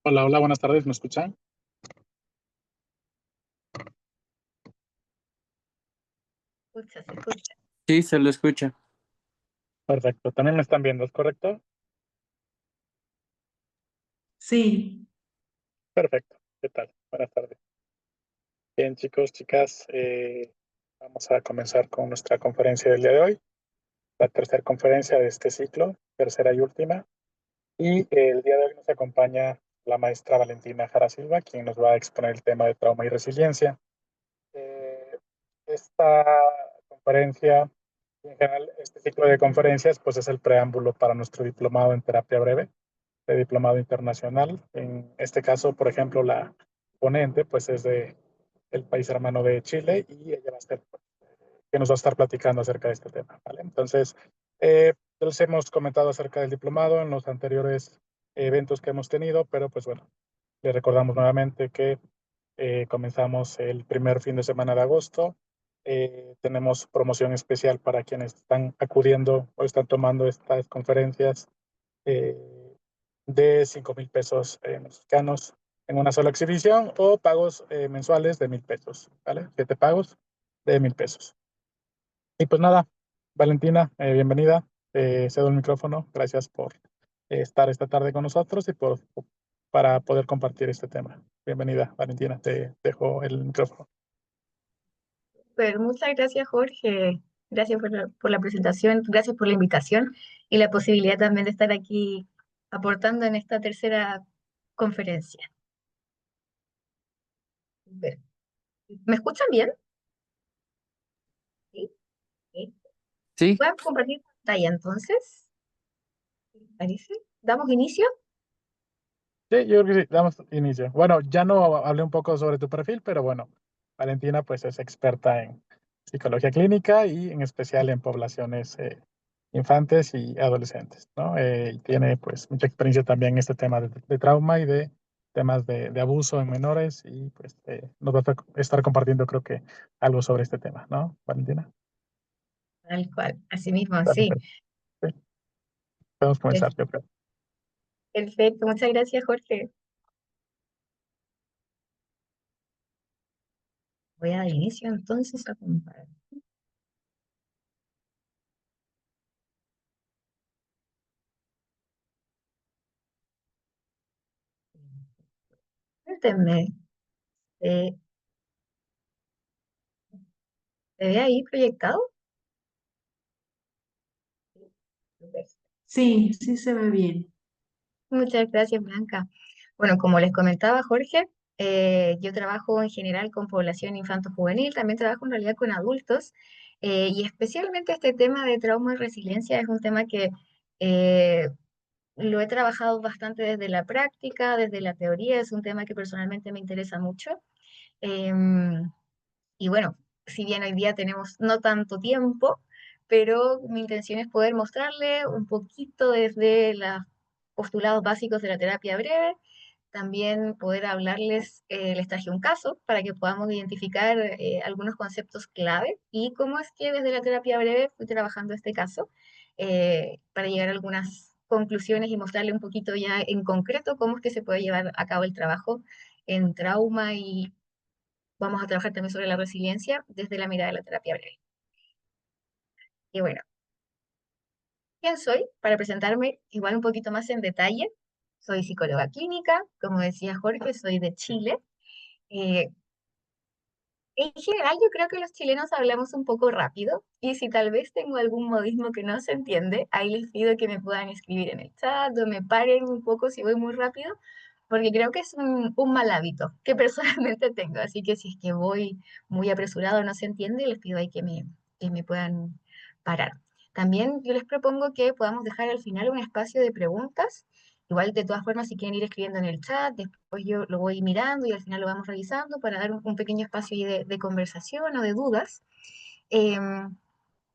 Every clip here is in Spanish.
Hola, hola, buenas tardes, ¿me escuchan? Escucha, se escucha. Sí, se lo escucha. Perfecto, también me están viendo, ¿es correcto? Sí, Perfecto, ¿qué tal? Buenas tardes. Bien, chicos, chicas, vamos a comenzar con nuestra conferencia del día de hoy, la tercera conferencia de este ciclo, tercera y última. Y el día de hoy nos acompaña la maestra Valentina Jara Silva, quien nos va a exponer el tema de trauma y resiliencia. Esta conferencia, en general, este ciclo de conferencias, pues es el preámbulo para nuestro diplomado en terapia breve, de diplomado internacional. En este caso, por ejemplo, la ponente, pues es de el país hermano de Chile y ella va a estar, que nos va a estar platicando acerca de este tema, ¿vale? Entonces, les hemos comentado acerca del diplomado en los anteriores eventos que hemos tenido, pero pues bueno, les recordamos nuevamente que comenzamos el primer fin de semana de agosto. Tenemos promoción especial para quienes están acudiendo o están tomando estas conferencias eh, de 5,000 pesos mexicanos en una sola exhibición o pagos mensuales de 1,000 pesos, ¿vale? 7 pagos de 1,000 pesos. Y pues nada, Valentina, bienvenida. Cedo el micrófono. Gracias por estar esta tarde con nosotros y para poder compartir este tema. Bienvenida, Valentina. Te dejo el micrófono. pero muchas gracias, Jorge. Gracias por la presentación, gracias por la invitación y la posibilidad también de estar aquí aportando en esta tercera conferencia. Ver, ¿me escuchan bien? Sí, sí. Sí, Voy a compartir pantalla entonces. ¿Parece? ¿Damos inicio? Sí, yo creo que sí, damos inicio. Bueno, ya no hablé un poco sobre tu perfil, pero bueno, Valentina pues es experta en psicología clínica y en especial en poblaciones infantes y adolescentes, ¿no? Y tiene pues mucha experiencia también en este tema de trauma y de temas de abuso en menores y pues nos va a estar compartiendo creo que algo sobre este tema, ¿no, Valentina? Tal cual, así mismo, sí. Perfecto. Sí, podemos comenzar, yo creo. Perfecto, muchas gracias, Jorge. Voy a dar inicio entonces a compartir. Cuéntenme, ¿se se ve ahí proyectado? Sí, sí se ve bien. Muchas gracias, Blanca. Bueno, como les comentaba Jorge, yo trabajo en general con población infanto-juvenil, también trabajo en realidad con adultos, y especialmente este tema de trauma y resiliencia es un tema que eh, lo he trabajado bastante desde la práctica, desde la teoría, es un tema que personalmente me interesa mucho. Em, y bueno, si bien hoy día tenemos no tanto tiempo, pero mi intención es poder mostrarle un poquito desde los postulados básicos de la terapia breve, también poder hablarles, les traje un caso para que podamos identificar algunos conceptos clave y cómo es que desde la terapia breve fui trabajando este caso para llegar a algunas conclusiones y mostrarle un poquito ya en concreto cómo es que se puede llevar a cabo el trabajo en trauma y vamos a trabajar también sobre la resiliencia desde la mirada de la terapia breve. Y bueno, ¿quién soy? Para presentarme igual un poquito más en detalle, soy psicóloga clínica, como decía Jorge, soy de Chile. Eh, en general, yo creo que los chilenos hablamos un poco rápido y si tal vez tengo algún modismo que no se entiende, ahí les pido que me puedan escribir en el chat o me paren un poco si voy muy rápido, porque creo que es un mal hábito que personalmente tengo. Así que si es que voy muy apresurado o no se entiende, les pido ahí que me puedan parar. También yo les propongo que podamos dejar al final un espacio de preguntas. Igual, de todas formas, si quieren ir escribiendo en el chat, después yo lo voy mirando y al final lo vamos revisando para dar un pequeño espacio ahí de conversación o de dudas. Em,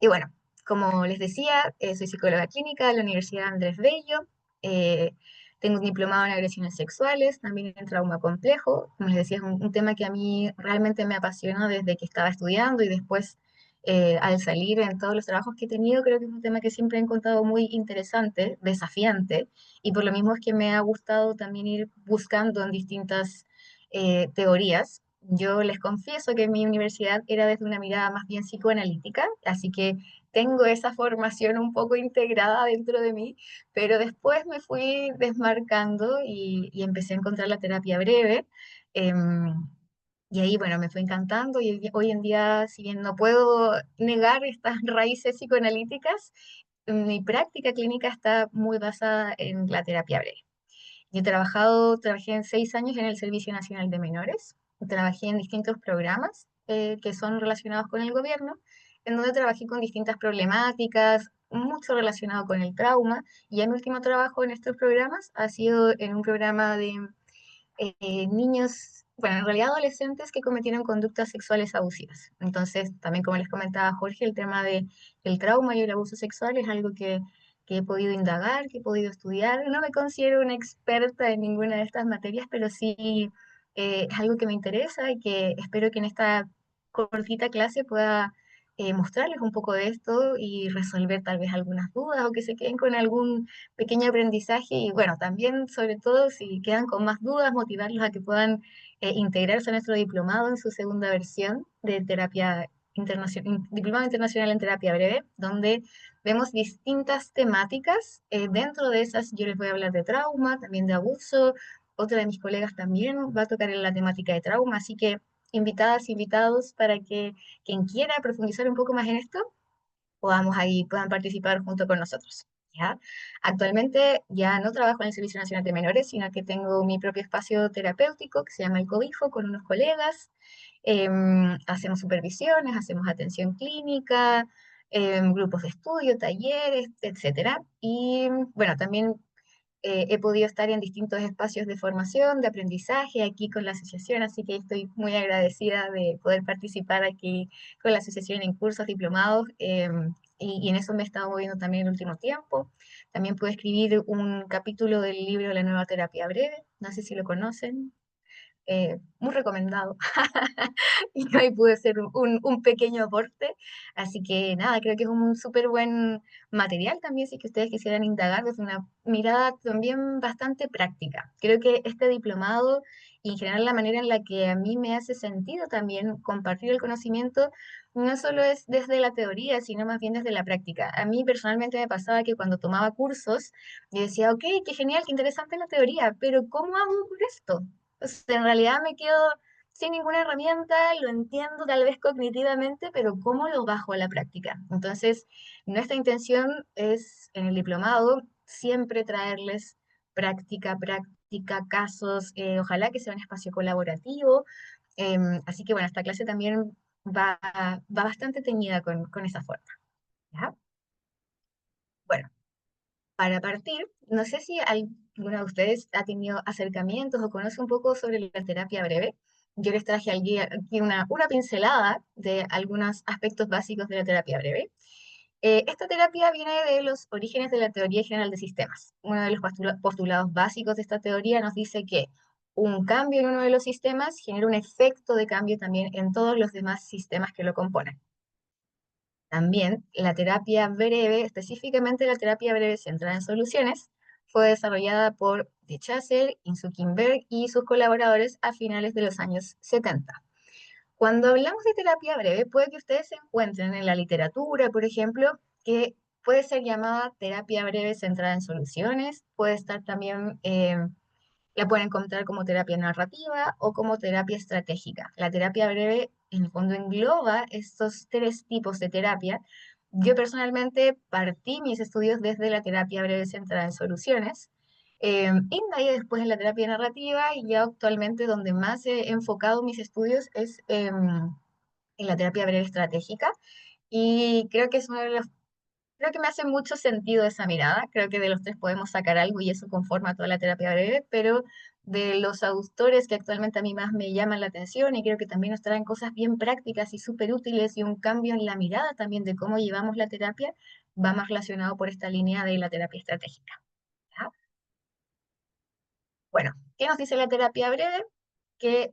y bueno, como les decía, soy psicóloga clínica de la Universidad Andrés Bello. eh, Tengo un diplomado en agresiones sexuales, también en trauma complejo. Como les decía, es un tema que a mí realmente me apasionó desde que estaba estudiando y después al salir en todos los trabajos que he tenido, creo que es un tema que siempre he encontrado muy interesante, desafiante, y por lo mismo es que me ha gustado también ir buscando en distintas teorías. Yo les confieso que mi universidad era desde una mirada más bien psicoanalítica, así que tengo esa formación un poco integrada dentro de mí, pero después me fui desmarcando y empecé a encontrar la terapia breve. em, y ahí, bueno, me fue encantando y hoy en día, si bien no puedo negar estas raíces psicoanalíticas, mi práctica clínica está muy basada en la terapia breve. Yo trabajé en 6 años en el Servicio Nacional de Menores, trabajé en distintos programas que son relacionados con el gobierno, en donde trabajé con distintas problemáticas, mucho relacionado con el trauma, y ya mi último trabajo en estos programas ha sido en un programa de niños, bueno, en realidad adolescentes que cometieron conductas sexuales abusivas. Entonces, también como les comentaba Jorge, el tema de el trauma y el abuso sexual es algo que he podido indagar, que he podido estudiar. No me considero una experta en ninguna de estas materias, pero sí es algo que me interesa y que espero que en esta cortita clase pueda mostrarles un poco de esto y resolver tal vez algunas dudas o que se queden con algún pequeño aprendizaje y bueno, también sobre todo si quedan con más dudas, motivarlos a que puedan integrarse a nuestro diplomado en su segunda versión de terapia internacional, diplomado internacional en terapia breve, donde vemos distintas temáticas. Dentro de esas yo les voy a hablar de trauma, también de abuso. Otra de mis colegas también va a tocar en la temática de trauma, así que invitadas, invitados para que quien quiera profundizar un poco más en esto podamos ahí, puedan participar junto con nosotros. ¿Ya? Actualmente ya no trabajo en el Servicio Nacional de Menores, sino que tengo mi propio espacio terapéutico que se llama el Cobijo con unos colegas. Hacemos supervisiones, hacemos atención clínica, grupos de estudio, talleres, etcétera. Y bueno, también he podido estar en distintos espacios de formación, de aprendizaje aquí con la asociación, así que estoy muy agradecida de poder participar aquí con la asociación en cursos diplomados y en eso me he estado moviendo también en el último tiempo. También pude escribir un capítulo del libro La nueva terapia breve, no sé si lo conocen, muy recomendado. Y ahí pude hacer un pequeño aporte. Así que nada, creo que es un súper buen material también si que ustedes quisieran indagar desde una mirada también bastante práctica. Creo que este diplomado y en general la manera en la que a mí me hace sentido también compartir el conocimiento no solo es desde la teoría, sino más bien desde la práctica. A mí personalmente me pasaba que cuando tomaba cursos, yo decía, ok, qué genial, qué interesante la teoría, pero ¿cómo hago con esto? O sea, en realidad me quedo sin ninguna herramienta, lo entiendo tal vez cognitivamente, pero ¿cómo lo bajo a la práctica? Entonces, nuestra intención es en el diplomado siempre traerles práctica, casos, ojalá que sea un espacio colaborativo. Así que bueno, esta clase también va bastante teñida con esa forma. ¿Ya? Bueno. Para partir, no sé si alguno de ustedes ha tenido acercamientos o conoce un poco sobre la terapia breve. Yo les traje aquí una pincelada de algunos aspectos básicos de la terapia breve. Esta terapia viene de los orígenes de la teoría general de sistemas. Uno de los postulados básicos de esta teoría nos dice que un cambio en uno de los sistemas genera un efecto de cambio también en todos los demás sistemas que lo componen. También la terapia breve, específicamente la terapia breve centrada en soluciones, fue desarrollada por De Chasser, Insu Kimberg y sus colaboradores a finales de los años 70. Cuando hablamos de terapia breve, puede que ustedes se encuentren en la literatura, por ejemplo, que puede ser llamada terapia breve centrada en soluciones, puede estar también la pueden encontrar como terapia narrativa o como terapia estratégica. La terapia breve, en el fondo, engloba estos tres tipos de terapia. Yo personalmente partí mis estudios desde la terapia breve centrada en soluciones. Indagué después en la terapia narrativa y ya actualmente donde más he enfocado mis estudios es en la terapia breve estratégica. Y creo que es uno de los Creo que me hace mucho sentido esa mirada. Creo que de los tres podemos sacar algo y eso conforma toda la terapia breve, pero de los autores que actualmente a mí más me llaman la atención y creo que también nos traen cosas bien prácticas y súper útiles y un cambio en la mirada también de cómo llevamos la terapia, va más relacionado por esta línea de la terapia estratégica. ¿Ya? Bueno, ¿qué nos dice la terapia breve? Que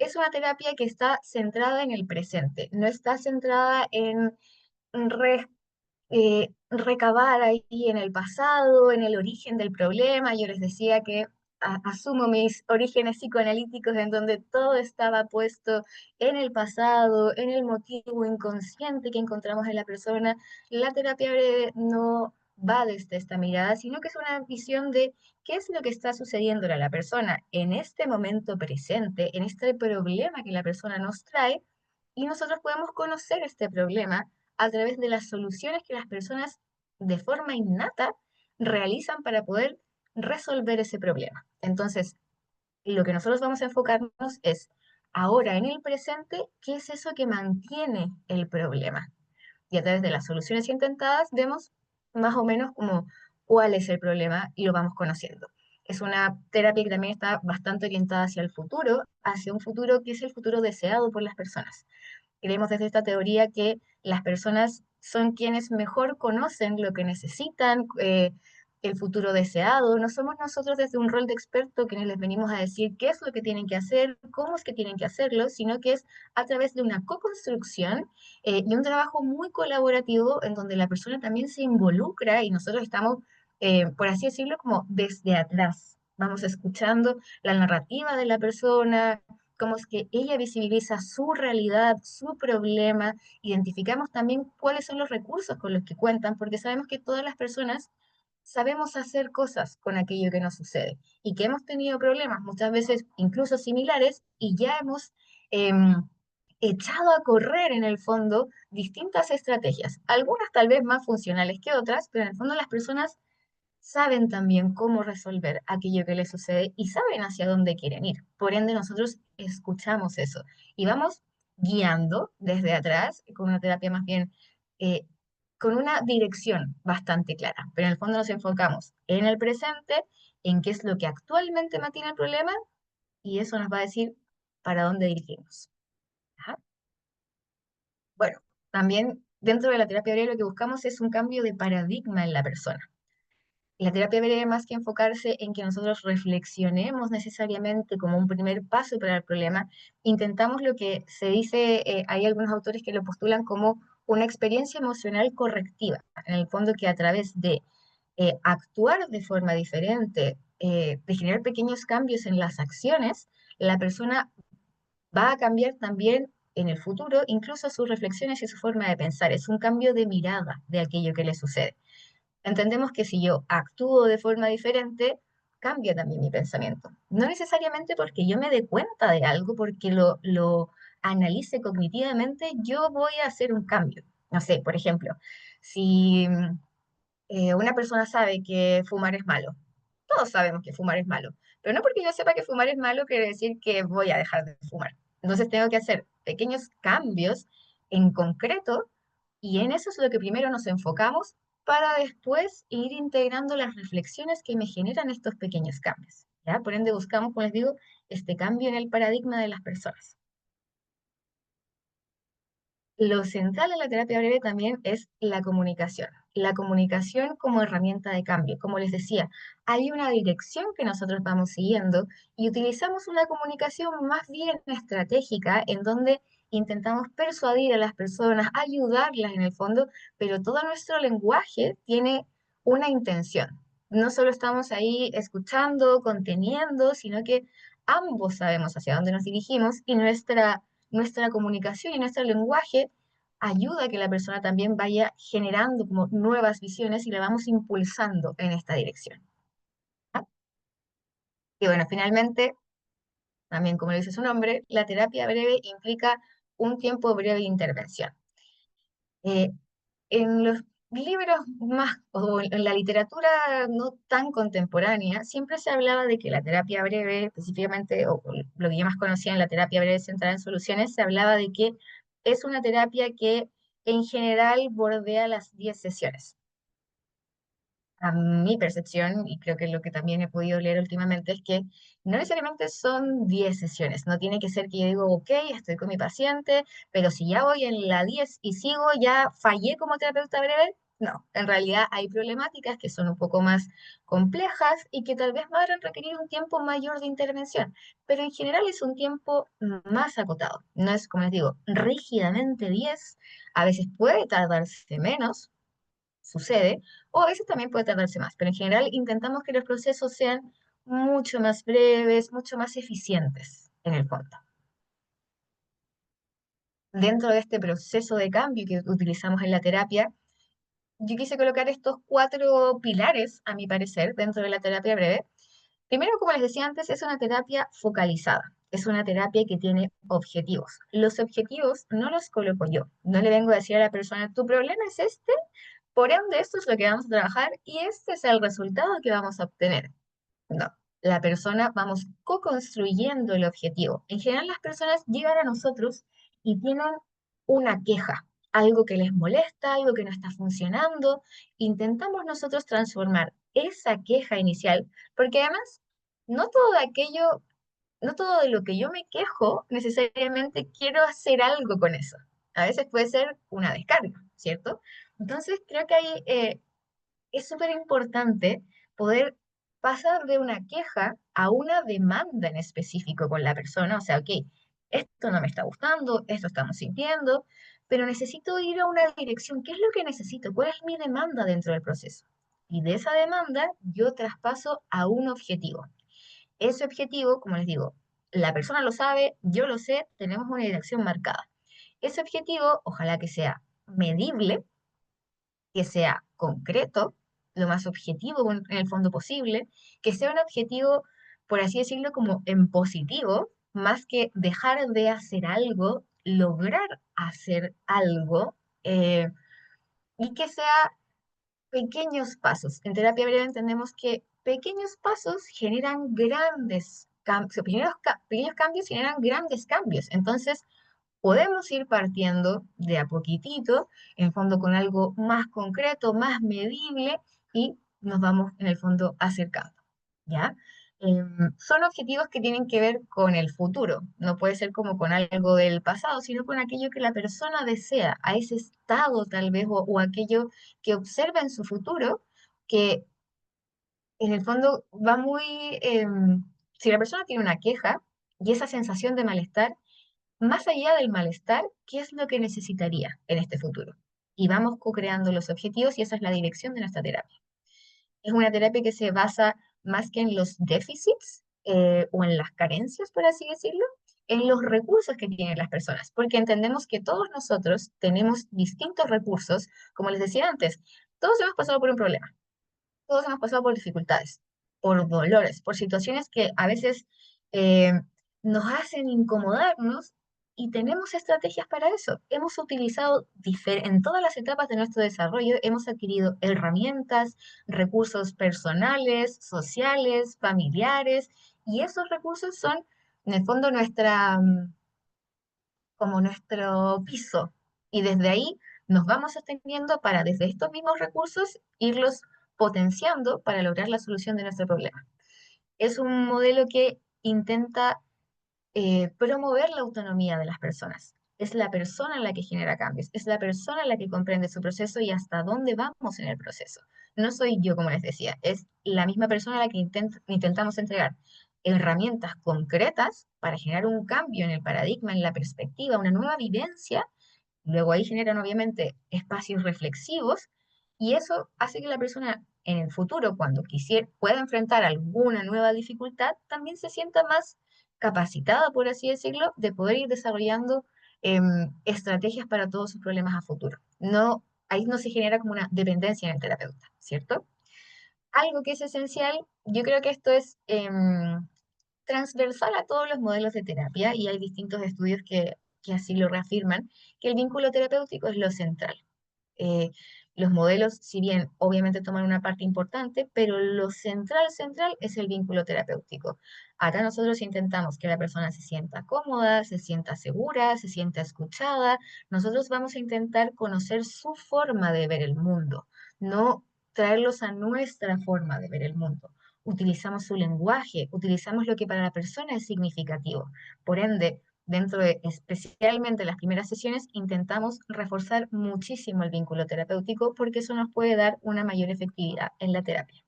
es una terapia que está centrada en el presente, no está centrada en recabar ahí en el pasado, en el origen del problema. Yo les decía que asumo mis orígenes psicoanalíticos en donde todo estaba puesto en el pasado, en el motivo inconsciente que encontramos en la persona. La terapia breve no va desde esta mirada, sino que es una visión de qué es lo que está sucediendo a la persona en este momento presente, en este problema que la persona nos trae, y nosotros podemos conocer este problema a través de las soluciones que las personas de forma innata realizan para poder resolver ese problema. Entonces, lo que nosotros vamos a enfocarnos es ahora en el presente, ¿qué es eso que mantiene el problema? Y a través de las soluciones intentadas vemos más o menos como cuál es el problema y lo vamos conociendo. Es una terapia que también está bastante orientada hacia el futuro, hacia un futuro que es el futuro deseado por las personas. Creemos desde esta teoría que las personas son quienes mejor conocen lo que necesitan, el futuro deseado. No somos nosotros desde un rol de experto quienes les venimos a decir qué es lo que tienen que hacer, cómo es que tienen que hacerlo, sino que es a través de una co-construcción y un trabajo muy colaborativo en donde la persona también se involucra y nosotros estamos, por así decirlo, como desde atrás. Vamos escuchando la narrativa de la persona, cómo es que ella visibiliza su realidad, su problema, identificamos también cuáles son los recursos con los que cuentan, porque sabemos que todas las personas sabemos hacer cosas con aquello que nos sucede y que hemos tenido problemas, muchas veces incluso similares, y ya hemos echado a correr en el fondo distintas estrategias, algunas tal vez más funcionales que otras, pero en el fondo las personas saben también cómo resolver aquello que les sucede y saben hacia dónde quieren ir. Por ende, nosotros escuchamos eso y vamos guiando desde atrás con una terapia más bien, eh, con una dirección bastante clara. Pero en el fondo nos enfocamos en el presente, en qué es lo que actualmente mantiene el problema y eso nos va a decir para dónde dirigirnos. Ajá. Bueno, también dentro de la terapia breve lo que buscamos es un cambio de paradigma en la persona. La terapia breve, más que enfocarse en que nosotros reflexionemos necesariamente como un primer paso para el problema, intentamos lo que se dice, hay algunos autores que lo postulan como una experiencia emocional correctiva, en el fondo que a través de actuar de forma diferente, de generar pequeños cambios en las acciones, la persona va a cambiar también en el futuro, incluso sus reflexiones y su forma de pensar. Es un cambio de mirada de aquello que le sucede. Entendemos que si yo actúo de forma diferente, cambia también mi pensamiento. No necesariamente porque yo me dé cuenta de algo, porque lo analice cognitivamente, yo voy a hacer un cambio. No sé, por ejemplo, si una persona sabe que fumar es malo, todos sabemos que fumar es malo, pero no porque yo sepa que fumar es malo quiere decir que voy a dejar de fumar. Entonces tengo que hacer pequeños cambios en concreto y en eso es lo que primero nos enfocamos para después ir integrando las reflexiones que me generan estos pequeños cambios. ¿Ya? Por ende buscamos, como les digo, este cambio en el paradigma de las personas. Lo central en la terapia breve también es la comunicación como herramienta de cambio. Como les decía, hay una dirección que nosotros vamos siguiendo y utilizamos una comunicación más bien estratégica en donde intentamos persuadir a las personas, ayudarlas en el fondo, pero todo nuestro lenguaje tiene una intención. No solo estamos ahí escuchando, conteniendo, sino que ambos sabemos hacia dónde nos dirigimos y nuestra comunicación y nuestro lenguaje ayuda a que la persona también vaya generando como nuevas visiones y la vamos impulsando en esta dirección. ¿Ah? Y bueno, finalmente, también como le dice su nombre, la terapia breve implica un tiempo breve de intervención. Eh, en los libros más, o en la literatura no tan contemporánea, siempre se hablaba de que la terapia breve, específicamente, o lo que yo más conocía en la terapia breve centrada en soluciones, se hablaba de que es una terapia que en general bordea las 10 sesiones. A mi percepción, y creo que lo que también he podido leer últimamente, es que no necesariamente son 10 sesiones, no tiene que ser que yo digo, ok, estoy con mi paciente, pero si ya voy en la 10 y sigo, ya fallé como terapeuta breve, No, en realidad hay problemáticas que son un poco más complejas y que tal vez van a requerir un tiempo mayor de intervención, pero en general es un tiempo más acotado. No es, como les digo, rígidamente 10, a veces puede tardarse menos, sucede, o a veces también puede tardarse más, pero en general intentamos que los procesos sean mucho más breves, mucho más eficientes en el fondo. Dentro de este proceso de cambio que utilizamos en la terapia, yo quise colocar estos cuatro pilares, a mi parecer, dentro de la terapia breve. Primero, como les decía antes, es una terapia focalizada. Es una terapia que tiene objetivos. Los objetivos no los coloco yo. No le vengo a decir a la persona, tu problema es este, por ende esto es lo que vamos a trabajar y este es el resultado que vamos a obtener. No, la persona vamos co-construyendo el objetivo. En general, las personas llegan a nosotros y tienen una queja, algo que les molesta, algo que no está funcionando. Intentamos nosotros transformar esa queja inicial, porque además, no todo aquello, no todo de lo que yo me quejo, necesariamente quiero hacer algo con eso. A veces puede ser una descarga, ¿cierto? Entonces, creo que ahí es súper importante poder pasar de una queja a una demanda en específico con la persona. O sea, ok, esto no me está gustando, esto estamos sintiendo, pero necesito ir a una dirección. ¿Qué es lo que necesito? ¿Cuál es mi demanda dentro del proceso? Y de esa demanda yo traspaso a un objetivo. Ese objetivo, como les digo, la persona lo sabe, yo lo sé, tenemos una dirección marcada. Ese objetivo, ojalá que sea medible, que sea concreto, lo más objetivo en el fondo posible, que sea un objetivo, por así decirlo, como en positivo, más que dejar de hacer algo, lograr hacer algo, y que sea pequeños pasos. En terapia breve entendemos que pequeños pasos generan grandes cambios, pequeños cambios generan grandes cambios. Entonces, podemos ir partiendo de a poquitito, en fondo con algo más concreto, más medible, y nos vamos en el fondo acercando, ¿ya? Son objetivos que tienen que ver con el futuro, no puede ser como con algo del pasado, sino con aquello que la persona desea, a ese estado tal vez, o aquello que observa en su futuro, que en el fondo va muy, si la persona tiene una queja y esa sensación de malestar, más allá del malestar, ¿qué es lo que necesitaría en este futuro? Y vamos co-creando los objetivos y esa es la dirección de nuestra terapia. Es una terapia que se basa más que en los déficits o en las carencias, por así decirlo, en los recursos que tienen las personas, porque entendemos que todos nosotros tenemos distintos recursos, como les decía antes, todos hemos pasado por un problema, todos hemos pasado por dificultades, por dolores, por situaciones que a veces eh, nos hacen incomodarnos y tenemos estrategias para eso. Hemos utilizado en todas las etapas de nuestro desarrollo, hemos adquirido herramientas, recursos personales, sociales, familiares, y esos recursos son, en el fondo, como nuestro piso. Y desde ahí nos vamos sosteniendo para, desde estos mismos recursos, irlos potenciando para lograr la solución de nuestro problema. Es un modelo que intenta promover la autonomía de las personas. Es la persona la que genera cambios, es la persona la que comprende su proceso y hasta dónde vamos en el proceso. No soy yo, como les decía, es la misma persona a la que intentamos entregar herramientas concretas para generar un cambio en el paradigma, en la perspectiva, una nueva vivencia. Luego ahí generan obviamente espacios reflexivos y eso hace que la persona en el futuro, cuando quisiera, pueda enfrentar alguna nueva dificultad, también se sienta más capacitada, por así decirlo, de poder ir desarrollando estrategias para todos sus problemas a futuro. No, ahí no se genera como una dependencia en el terapeuta, ¿cierto? Algo que es esencial, yo creo que esto es transversal a todos los modelos de terapia y hay distintos estudios que así lo reafirman, que el vínculo terapéutico es lo central. Eh, los modelos, si bien obviamente toman una parte importante, pero lo central es el vínculo terapéutico. Acá nosotros intentamos que la persona se sienta cómoda, se sienta segura, se sienta escuchada. Nosotros vamos a intentar conocer su forma de ver el mundo, no traerlos a nuestra forma de ver el mundo. Utilizamos su lenguaje, utilizamos lo que para la persona es significativo. Por ende, dentro de especialmente las primeras sesiones, intentamos reforzar muchísimo el vínculo terapéutico porque eso nos puede dar una mayor efectividad en la terapia.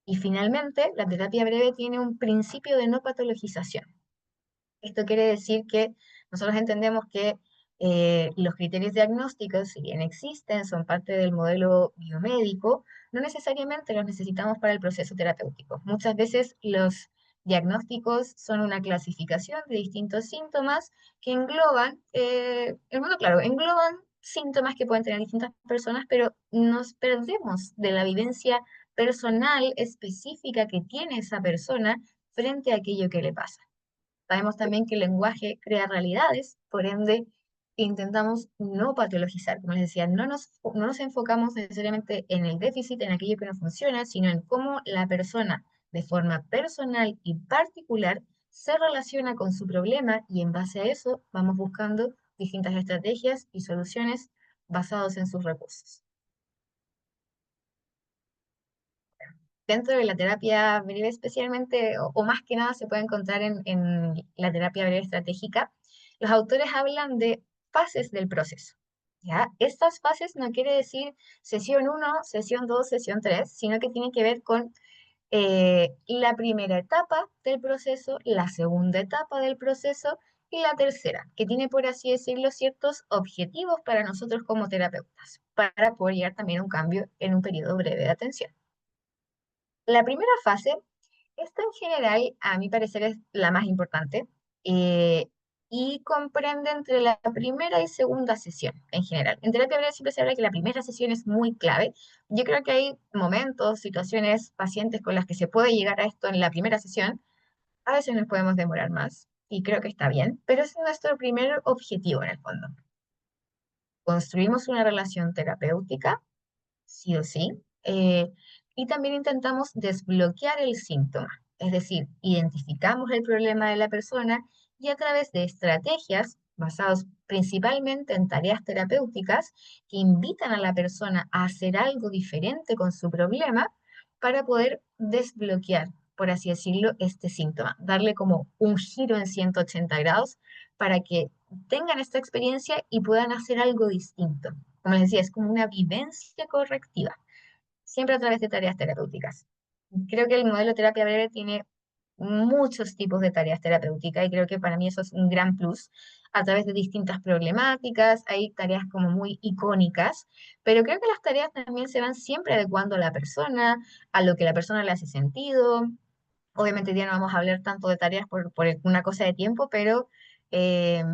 Y finalmente, la terapia breve tiene un principio de no patologización. Esto quiere decir que nosotros entendemos que los criterios diagnósticos, si bien existen, son parte del modelo biomédico, no necesariamente los necesitamos para el proceso terapéutico. Muchas veces los diagnósticos son una clasificación de distintos síntomas que engloban, claro, engloban síntomas que pueden tener distintas personas, pero nos perdemos de la vivencia personal específica que tiene esa persona frente a aquello que le pasa. Sabemos también que el lenguaje crea realidades, por ende intentamos no patologizar. Como les decía, no nos enfocamos necesariamente en el déficit, en aquello que no funciona, sino en cómo la persona, de forma personal y particular, se relaciona con su problema y en base a eso vamos buscando distintas estrategias y soluciones basados en sus recursos. Dentro de la terapia breve especialmente, o más que nada se puede encontrar en la terapia breve estratégica, los autores hablan de fases del proceso. ¿Ya? Estas fases no quiere decir sesión 1, sesión 2, sesión 3, sino que tienen que ver con la primera etapa del proceso, la segunda etapa del proceso y la tercera, que tiene, por así decirlo, ciertos objetivos para nosotros como terapeutas, para poder llegar también a un cambio en un periodo breve de atención. La primera fase, esta en general, a mi parecer, es la más importante eh, y comprende entre la primera y segunda sesión en general. En terapia breve siempre se habla que la primera sesión es muy clave. Yo creo que hay momentos, situaciones, pacientes con las que se puede llegar a esto en la primera sesión. A veces nos podemos demorar más y creo que está bien, pero es nuestro primer objetivo en el fondo. Construimos una relación terapéutica sí o sí. Y también intentamos desbloquear el síntoma, es decir, identificamos el problema de la persona y a través de estrategias basadas principalmente en tareas terapéuticas que invitan a la persona a hacer algo diferente con su problema para poder desbloquear, por así decirlo, este síntoma, darle como un giro en 180 grados para que tengan esta experiencia y puedan hacer algo distinto. Como les decía, es como una vivencia correctiva, siempre a través de tareas terapéuticas. Creo que el modelo de terapia breve tiene muchos tipos de tareas terapéuticas y creo que para mí eso es un gran plus. A través de distintas problemáticas, hay tareas como muy icónicas, pero creo que las tareas también se van siempre adecuando a la persona, a lo que la persona le hace sentido. Obviamente ya no vamos a hablar tanto de tareas por una cosa de tiempo, pero eh,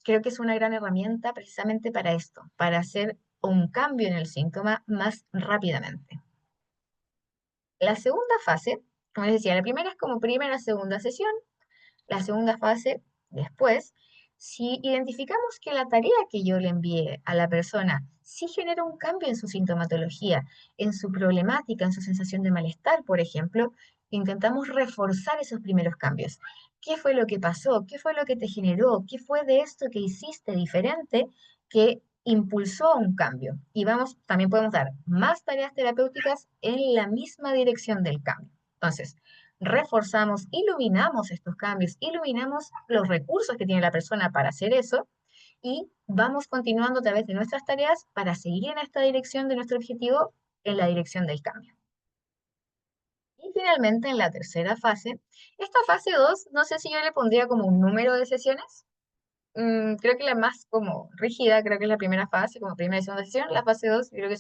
creo que es una gran herramienta precisamente para esto, para hacer un cambio en el síntoma más rápidamente. La segunda fase, como les decía, la primera es como primera, segunda sesión. La segunda fase, después, si identificamos que la tarea que yo le envié a la persona sí genera un cambio en su sintomatología, en su problemática, en su sensación de malestar, por ejemplo, intentamos reforzar esos primeros cambios. ¿Qué fue lo que pasó? ¿Qué fue lo que te generó? ¿Qué fue de esto que hiciste diferente que impulsó un cambio? Y vamos, también podemos dar más tareas terapéuticas en la misma dirección del cambio. Entonces, reforzamos, iluminamos estos cambios, iluminamos los recursos que tiene la persona para hacer eso y vamos continuando a través de nuestras tareas para seguir en esta dirección de nuestro objetivo, en la dirección del cambio. Y finalmente, en la tercera fase, esta fase 2 no sé si yo le pondría como un número de sesiones. Creo que la más como rígida, creo que es la primera fase, como primera y segunda sesión. La fase 2 creo que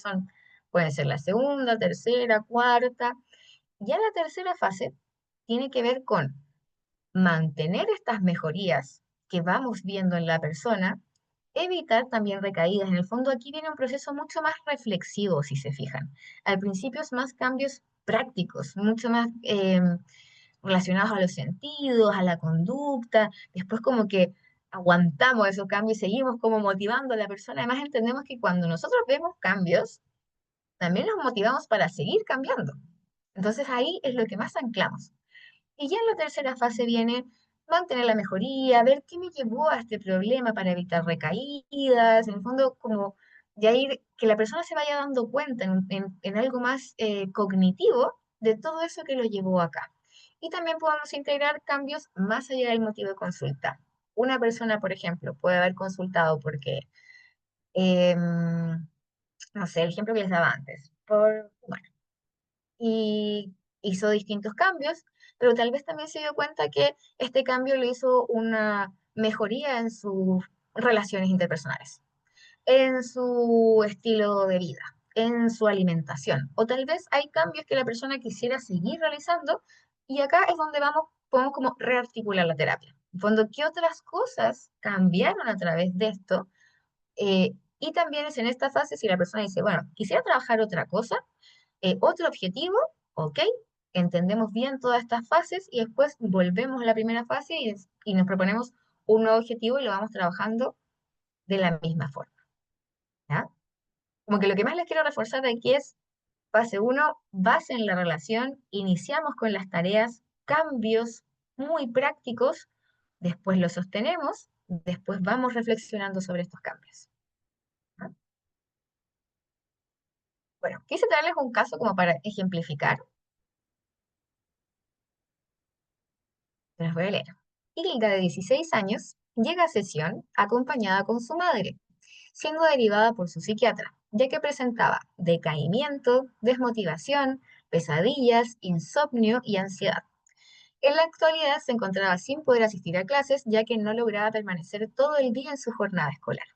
pueden ser la segunda, tercera, cuarta. Ya la tercera fase tiene que ver con mantener estas mejorías que vamos viendo en la persona, evitar también recaídas. En el fondo aquí viene un proceso mucho más reflexivo, si se fijan. Al principio es más cambios prácticos, mucho más relacionados a los sentidos, a la conducta. Después como que aguantamos esos cambios y seguimos como motivando a la persona. Además entendemos que cuando nosotros vemos cambios, también nos motivamos para seguir cambiando. Entonces ahí es lo que más anclamos. Y ya en la tercera fase viene mantener la mejoría, ver qué me llevó a este problema para evitar recaídas, en el fondo como de ir, que la persona se vaya dando cuenta en algo más cognitivo de todo eso que lo llevó acá. Y también podemos integrar cambios más allá del motivo de consulta. una persona, por ejemplo, puede haber consultado porque, em, no sé, el ejemplo que les daba antes, bueno, y hizo distintos cambios, pero tal vez también se dio cuenta que este cambio le hizo una mejoría en sus relaciones interpersonales, en su estilo de vida, en su alimentación. O tal vez hay cambios que la persona quisiera seguir realizando y acá es donde podemos como rearticular la terapia. En fondo, ¿qué otras cosas cambiaron a través de esto? Y también es en esta fase si la persona dice, bueno, quisiera trabajar otra cosa, otro objetivo, ok, entendemos bien todas estas fases y después volvemos a la primera fase y nos proponemos un nuevo objetivo y lo vamos trabajando de la misma forma, ¿ya? Como que lo que más les quiero reforzar de aquí es fase uno, base en la relación, iniciamos con las tareas, cambios muy prácticos, después los sostenemos, después vamos reflexionando sobre estos cambios. ¿No? Bueno, quise traerles un caso como para ejemplificar, se los voy a leer. Hilda, de 16 años, llega a sesión acompañada con su madre, siendo derivada por su psiquiatra, ya que presentaba decaimiento, desmotivación, pesadillas, insomnio y ansiedad. En la actualidad se encontraba sin poder asistir a clases, ya que no lograba permanecer todo el día en su jornada escolar.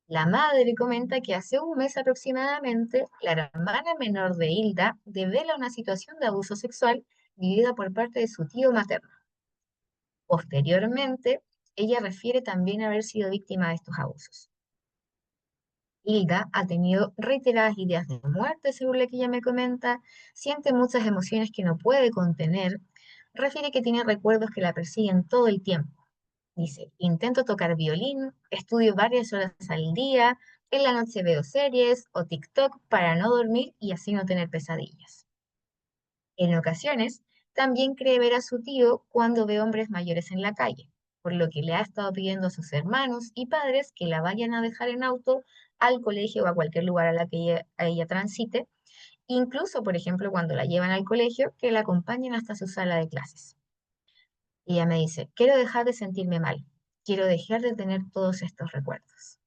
La madre comenta que hace un mes aproximadamente, la hermana menor de Hilda devela una situación de abuso sexual vivida por parte de su tío materno. Posteriormente, ella refiere también haber sido víctima de estos abusos. Hilda ha tenido reiteradas ideas de muerte, según lo que ella me comenta, siente muchas emociones que no puede contener, refiere que tiene recuerdos que la persiguen todo el tiempo. Dice, intento tocar violín, estudio varias horas al día, en la noche veo series o TikTok para no dormir y así no tener pesadillas. En ocasiones, también cree ver a su tío cuando ve hombres mayores en la calle, por lo que le ha estado pidiendo a sus hermanos y padres que la vayan a dejar en auto al colegio o a cualquier lugar a ella transite, incluso, por ejemplo, cuando la llevan al colegio, que la acompañen hasta su sala de clases. Y ella me dice, quiero dejar de sentirme mal, quiero dejar de tener todos estos recuerdos.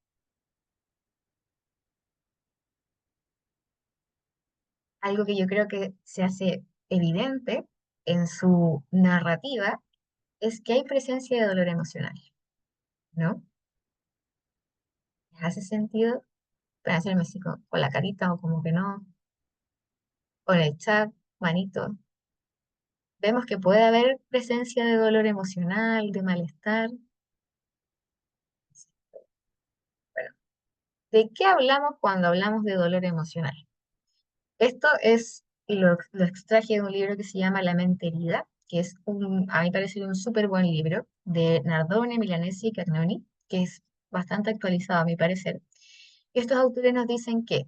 Algo que yo creo que se hace evidente en su narrativa es que hay presencia de dolor emocional, ¿no? ¿Les hace sentido? Pueden hacerme así con la carita o como que no, o en el chat, manito. Vemos que puede haber presencia de dolor emocional, de malestar. Bueno, ¿de qué hablamos cuando hablamos de dolor emocional? Esto lo extraje de un libro que se llama La mente herida, que es a mí parece un súper buen libro de Nardone, Milanesi y Cagnoni, que es bastante actualizado a mi parecer. Estos autores nos dicen que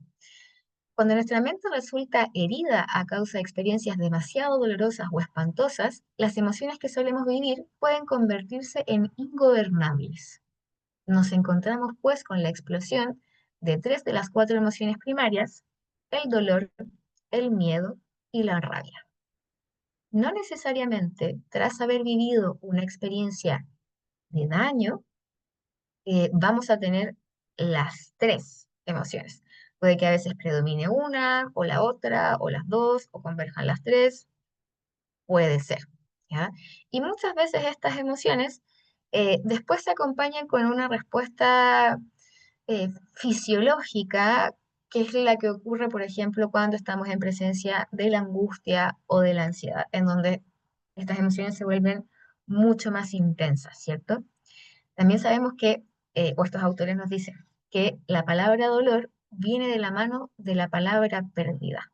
cuando nuestra mente resulta herida a causa de experiencias demasiado dolorosas o espantosas, las emociones que solemos vivir pueden convertirse en ingobernables. Nos encontramos pues con la explosión de tres de las cuatro emociones primarias, el dolor, el miedo y la rabia. No necesariamente tras haber vivido una experiencia de daño, vamos a tener las tres emociones. Puede que a veces predomine una o la otra o las dos o converjan las tres, puede ser, ¿ya? Y muchas veces estas emociones después se acompañan con una respuesta fisiológica, que es la que ocurre, por ejemplo, cuando estamos en presencia de la angustia o de la ansiedad, en donde estas emociones se vuelven mucho más intensas, ¿cierto? También sabemos que, o estos autores nos dicen, que la palabra dolor viene de la mano de la palabra pérdida.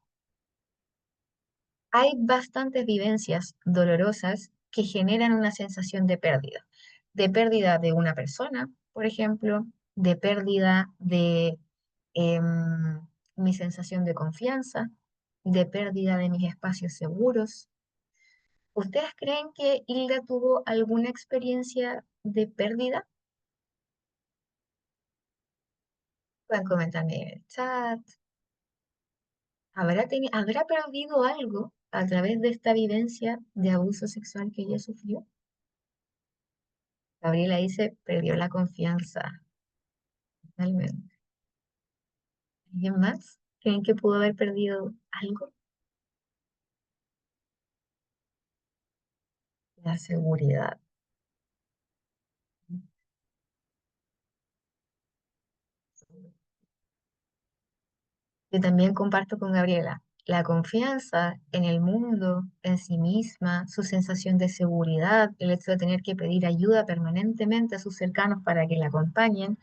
Hay bastantes vivencias dolorosas que generan una sensación de pérdida de una persona, por ejemplo, de pérdida de mi sensación de confianza, de pérdida de mis espacios seguros. ¿Ustedes creen que Hilda tuvo alguna experiencia de pérdida? Pueden comentarme en el chat. ¿Habrá perdido algo a través de esta vivencia de abuso sexual que ella sufrió? Gabriela dice, perdió la confianza. Totalmente. ¿Alguien más? ¿Creen que pudo haber perdido algo? La seguridad. Yo también comparto con Gabriela. La confianza en el mundo, en sí misma, su sensación de seguridad, el hecho de tener que pedir ayuda permanentemente a sus cercanos para que la acompañen,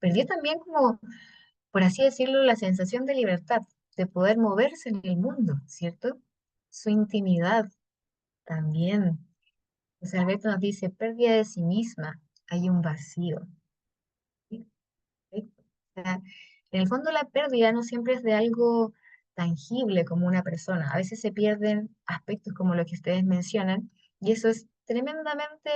perdió también como, por así decirlo, la sensación de libertad, de poder moverse en el mundo, ¿cierto? Su intimidad también. José Alberto nos dice, pérdida de sí misma, hay un vacío. ¿Sí? Perfecto. O sea, en el fondo la pérdida no siempre es de algo tangible como una persona. A veces se pierden aspectos como lo que ustedes mencionan y eso es tremendamente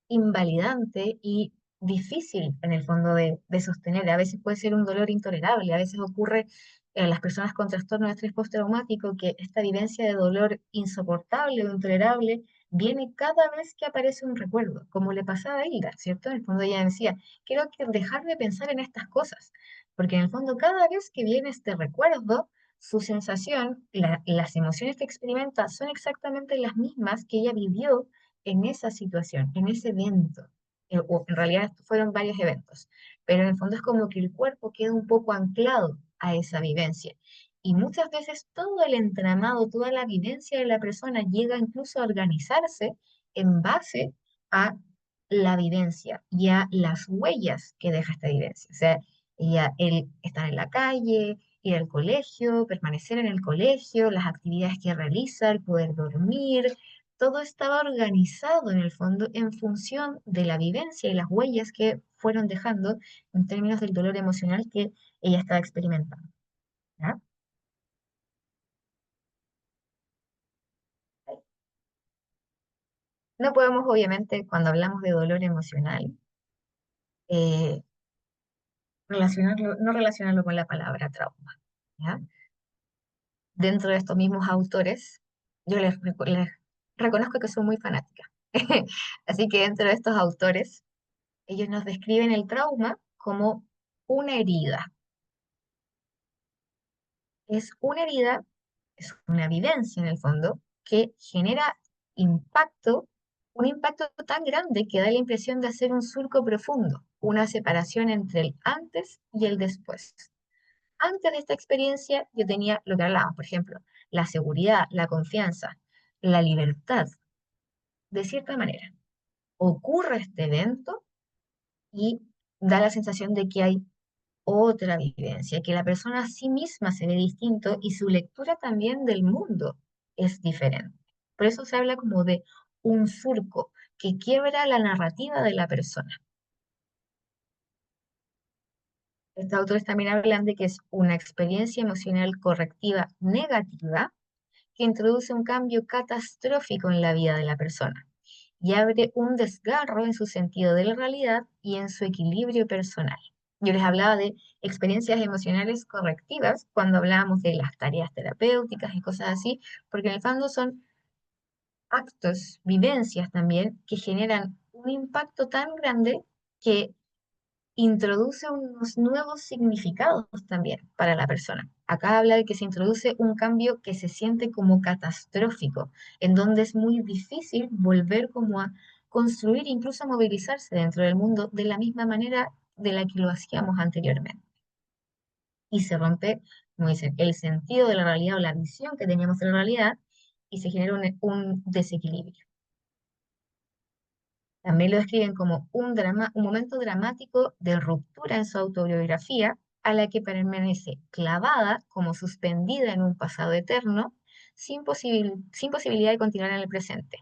invalidante y difícil en el fondo de sostener. A veces puede ser un dolor intolerable, a veces ocurre en las personas con trastorno de estrés postraumático que esta vivencia de dolor insoportable o intolerable viene cada vez que aparece un recuerdo, como le pasaba a Hilda, ¿cierto? En el fondo ella decía, quiero que dejar de pensar en estas cosas, porque en el fondo cada vez que viene este recuerdo, su sensación, las emociones que experimenta son exactamente las mismas que ella vivió en esa situación, en ese evento. O en realidad fueron varios eventos, pero en el fondo es como que el cuerpo queda un poco anclado a esa vivencia. Y muchas veces todo el entramado, toda la vivencia de la persona llega incluso a organizarse en base a la vivencia y a las huellas que deja esta vivencia. O sea, el estar en la calle, ir al colegio, permanecer en el colegio, las actividades que realiza, el poder dormir, todo estaba organizado en el fondo en función de la vivencia y las huellas que fueron dejando en términos del dolor emocional que ella estaba experimentando. ¿Ya? No podemos, obviamente, cuando hablamos de dolor emocional, eh, no relacionarlo con la palabra trauma. ¿Ya? Dentro de estos mismos autores, yo les reconozco que soy muy fanática. Así que dentro de estos autores, ellos nos describen el trauma como una herida. Es una herida, es una vivencia en el fondo, que genera impacto, un impacto tan grande que da la impresión de hacer un surco profundo, una separación entre el antes y el después. Antes de esta experiencia yo tenía lo que hablábamos, por ejemplo, la seguridad, la confianza, la libertad. De cierta manera, ocurre este evento y da la sensación de que hay otra vivencia, que la persona a sí misma se ve distinto y su lectura también del mundo es diferente. Por eso se habla como de un surco que quiebra la narrativa de la persona. Estos autores también hablan de que es una experiencia emocional correctiva negativa que introduce un cambio catastrófico en la vida de la persona y abre un desgarro en su sentido de la realidad y en su equilibrio personal. Yo les hablaba de experiencias emocionales correctivas cuando hablábamos de las tareas terapéuticas y cosas así, porque en el fondo son actos, vivencias también, que generan un impacto tan grande que introduce unos nuevos significados también para la persona. Acá habla de que se introduce un cambio que se siente como catastrófico, en donde es muy difícil volver como a construir, incluso a movilizarse dentro del mundo de la misma manera de la que lo hacíamos anteriormente. Y se rompe, como dicen, el sentido de la realidad o la visión que teníamos de la realidad y se genera un desequilibrio. También lo describen como un momento dramático de ruptura en su autobiografía, a la que permanece clavada como suspendida en un pasado eterno, sin posibilidad de continuar en el presente,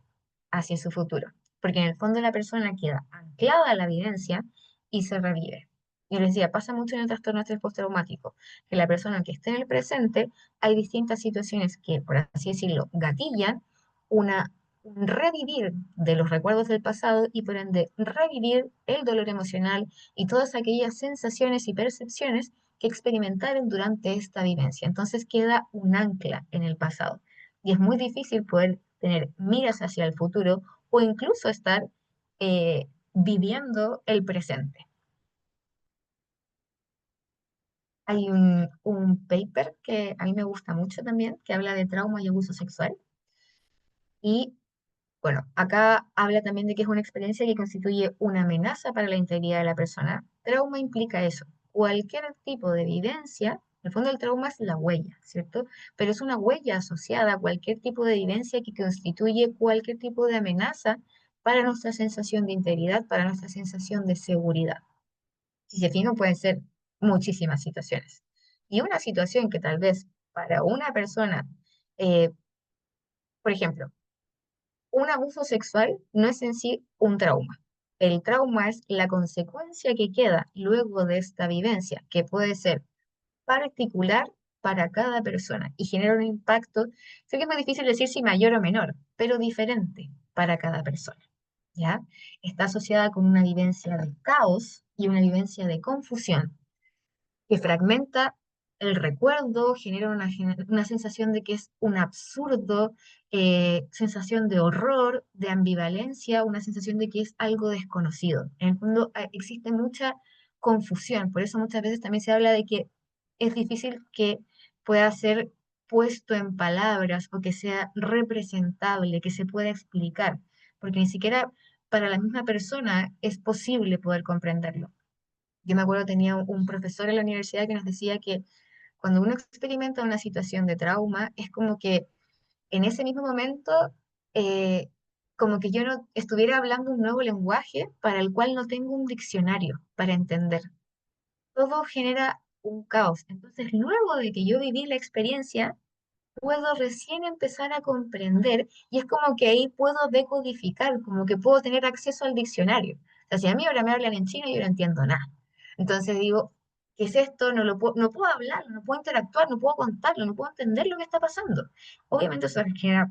hacia su futuro. Porque en el fondo la persona queda anclada a la evidencia y se revive. Y les decía, pasa mucho en el trastorno de estrés postraumático, que la persona que está en el presente, hay distintas situaciones que, por así decirlo, gatillan una un revivir de los recuerdos del pasado y por ende revivir el dolor emocional y todas aquellas sensaciones y percepciones que experimentaron durante esta vivencia. Entonces queda un ancla en el pasado y es muy difícil poder tener miras hacia el futuro o incluso estar viviendo el presente. Hay un paper que a mí me gusta mucho también, que habla de trauma y abuso sexual. Y bueno, acá habla también de que es una experiencia que constituye una amenaza para la integridad de la persona. Trauma implica eso. Cualquier tipo de vivencia, en el fondo el trauma es la huella, ¿cierto? Pero es una huella asociada a cualquier tipo de vivencia que constituye cualquier tipo de amenaza para nuestra sensación de integridad, para nuestra sensación de seguridad. Si se fijan, pueden ser muchísimas situaciones. Y una situación que tal vez para una persona, eh, por ejemplo, un abuso sexual no es en sí un trauma. El trauma es la consecuencia que queda luego de esta vivencia, que puede ser particular para cada persona y genera un impacto, sé que es muy difícil decir si mayor o menor, pero diferente para cada persona, ¿ya? Está asociada con una vivencia de caos y una vivencia de confusión que fragmenta el recuerdo, genera una sensación de que es un absurdo, sensación de horror, de ambivalencia, una sensación de que es algo desconocido. En el fondo existe mucha confusión, por eso muchas veces también se habla de que es difícil que pueda ser puesto en palabras o que sea representable, que se pueda explicar, porque ni siquiera para la misma persona es posible poder comprenderlo. Yo me acuerdo, tenía un profesor en la universidad que nos decía que cuando uno experimenta una situación de trauma, es como que en ese mismo momento, eh, como que yo no estuviera hablando un nuevo lenguaje para el cual no tengo un diccionario para entender. Todo genera un caos. Entonces, luego de que yo viví la experiencia, puedo recién empezar a comprender y es como que ahí puedo decodificar, como que puedo tener acceso al diccionario. O sea, si a mí ahora me hablan en chino, yo no entiendo nada. Entonces digo, ¿qué es esto? No puedo hablar, no puedo interactuar, no puedo contarlo, no puedo entender lo que está pasando. Obviamente eso genera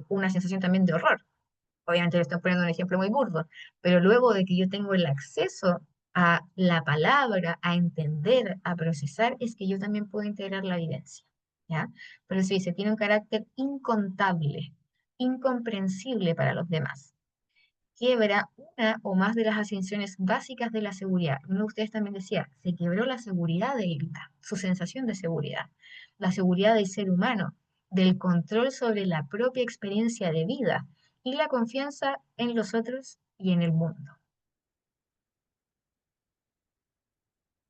una sensación también de horror. Obviamente le estoy poniendo un ejemplo muy burdo, pero luego de que yo tengo el acceso a la palabra, a entender, a procesar, es que yo también puedo integrar la vivencia, ¿ya? Pero sí, se tiene un carácter incontable, incomprensible para los demás. Quiebra una o más de las asunciones básicas de la seguridad. Uno de ustedes también decía, se quebró la seguridad de Hilda, su sensación de seguridad, la seguridad del ser humano, del control sobre la propia experiencia de vida y la confianza en los otros y en el mundo.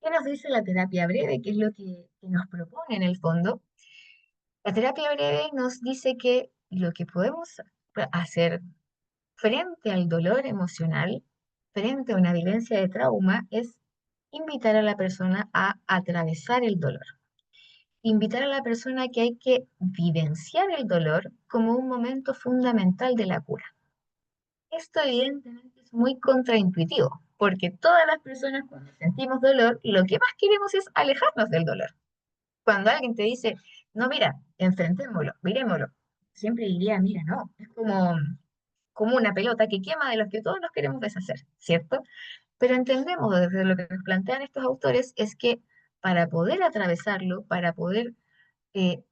¿Qué nos dice la terapia breve? ¿Qué es lo que nos propone en el fondo? La terapia breve nos dice que lo que podemos hacer frente al dolor emocional, frente a una vivencia de trauma, es invitar a la persona a atravesar el dolor. Invitar a la persona que hay que vivenciar el dolor como un momento fundamental de la cura. Esto evidentemente es muy contraintuitivo, porque todas las personas cuando sentimos dolor, lo que más queremos es alejarnos del dolor. Cuando alguien te dice, no, mira, enfrentémoslo, miremoslo, siempre diría, mira, no, es como una pelota que quema de los que todos nos queremos deshacer, ¿cierto? Pero entendemos desde lo que nos plantean estos autores es que para poder atravesarlo, para poder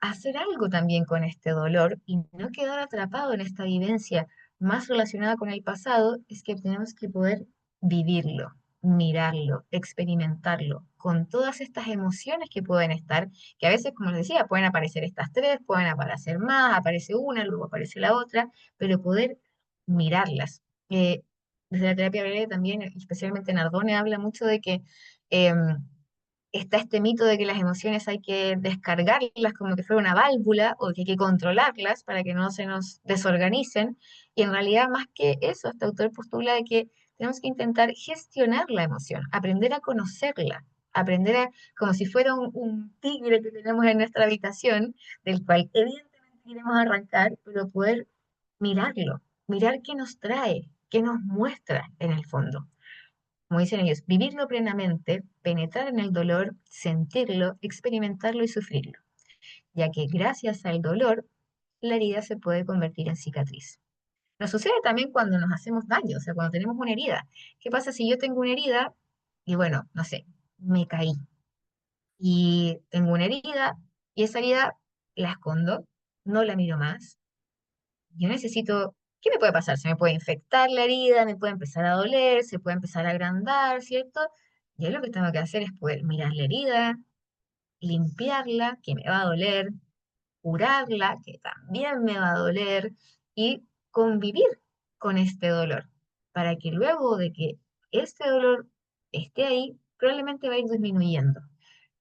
hacer algo también con este dolor y no quedar atrapado en esta vivencia más relacionada con el pasado, es que tenemos que poder vivirlo, mirarlo, experimentarlo, con todas estas emociones que pueden estar, que a veces, como les decía, pueden aparecer estas tres, pueden aparecer más, aparece una, luego aparece la otra, pero poder mirarlas. Desde la terapia breve también, especialmente Nardone, habla mucho de que está este mito de que las emociones hay que descargarlas como que fuera una válvula o que hay que controlarlas para que no se nos desorganicen. Y en realidad, más que eso, este autor postula de que tenemos que intentar gestionar la emoción, aprender a conocerla, aprender a, como si fuera un tigre que tenemos en nuestra habitación, del cual evidentemente queremos arrancar, pero poder mirarlo, mirar qué nos trae, qué nos muestra en el fondo, como dicen ellos, vivirlo plenamente, penetrar en el dolor, sentirlo, experimentarlo y sufrirlo, ya que gracias al dolor, la herida se puede convertir en cicatriz. Nos sucede también cuando nos hacemos daño, o sea, cuando tenemos una herida. ¿Qué pasa si yo tengo una herida y bueno, no sé, me caí y tengo una herida y esa herida la escondo, no la miro más? Yo necesito ¿qué me puede pasar? Se me puede infectar la herida, me puede empezar a doler, se puede empezar a agrandar, ¿cierto? Yo lo que tengo que hacer es poder mirar la herida, limpiarla, que me va a doler, curarla, que también me va a doler, y convivir con este dolor, para que luego de que este dolor esté ahí, probablemente va a ir disminuyendo.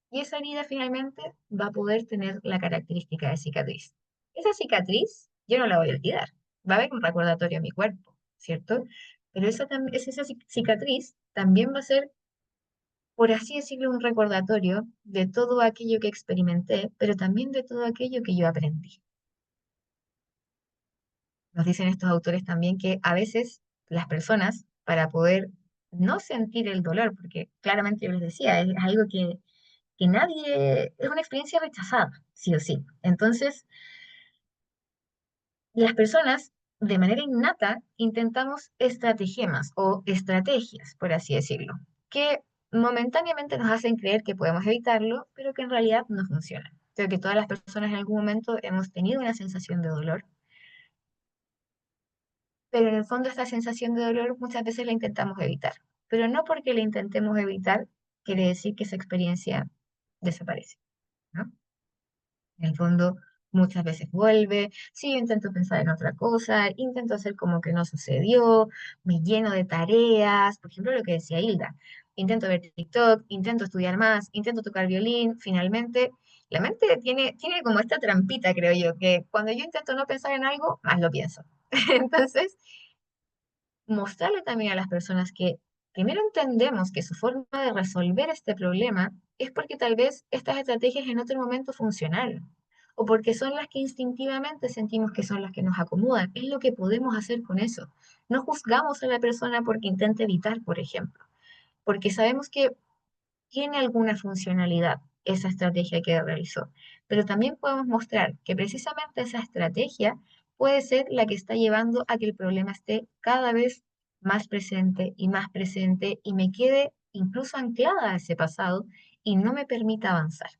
Y esa herida finalmente va a poder tener la característica de cicatriz. Esa cicatriz yo no la voy a olvidar, va a haber un recordatorio en mi cuerpo, ¿cierto? Pero esa cicatriz también va a ser, por así decirlo, un recordatorio de todo aquello que experimenté, pero también de todo aquello que yo aprendí. Nos dicen estos autores también que a veces las personas, para poder no sentir el dolor, porque claramente yo les decía, es algo que nadie, es una experiencia rechazada, sí o sí. Entonces, las personas, de manera innata, intentamos estratagemas o estrategias, por así decirlo, que momentáneamente nos hacen creer que podemos evitarlo, pero que en realidad no funcionan. Creo que todas las personas en algún momento hemos tenido una sensación de dolor, pero en el fondo esta sensación de dolor muchas veces la intentamos evitar. Pero no porque la intentemos evitar, quiere decir que esa experiencia desaparece, ¿no? En el fondo, muchas veces vuelve. Si yo intento pensar en otra cosa, intento hacer como que no sucedió, me lleno de tareas, por ejemplo, lo que decía Hilda. Intento ver TikTok, intento estudiar más, intento tocar violín. Finalmente, la mente tiene como esta trampita, creo yo, que cuando yo intento no pensar en algo, más lo pienso. Entonces, mostrarle también a las personas que primero entendemos que su forma de resolver este problema es porque tal vez estas estrategias en otro momento funcionaron, o porque son las que instintivamente sentimos que son las que nos acomodan. Es lo que podemos hacer con eso. No juzgamos a la persona porque intenta evitar, por ejemplo, porque sabemos que tiene alguna funcionalidad esa estrategia que realizó, pero también podemos mostrar que precisamente esa estrategia puede ser la que está llevando a que el problema esté cada vez más presente y me quede incluso anclada a ese pasado y no me permita avanzar.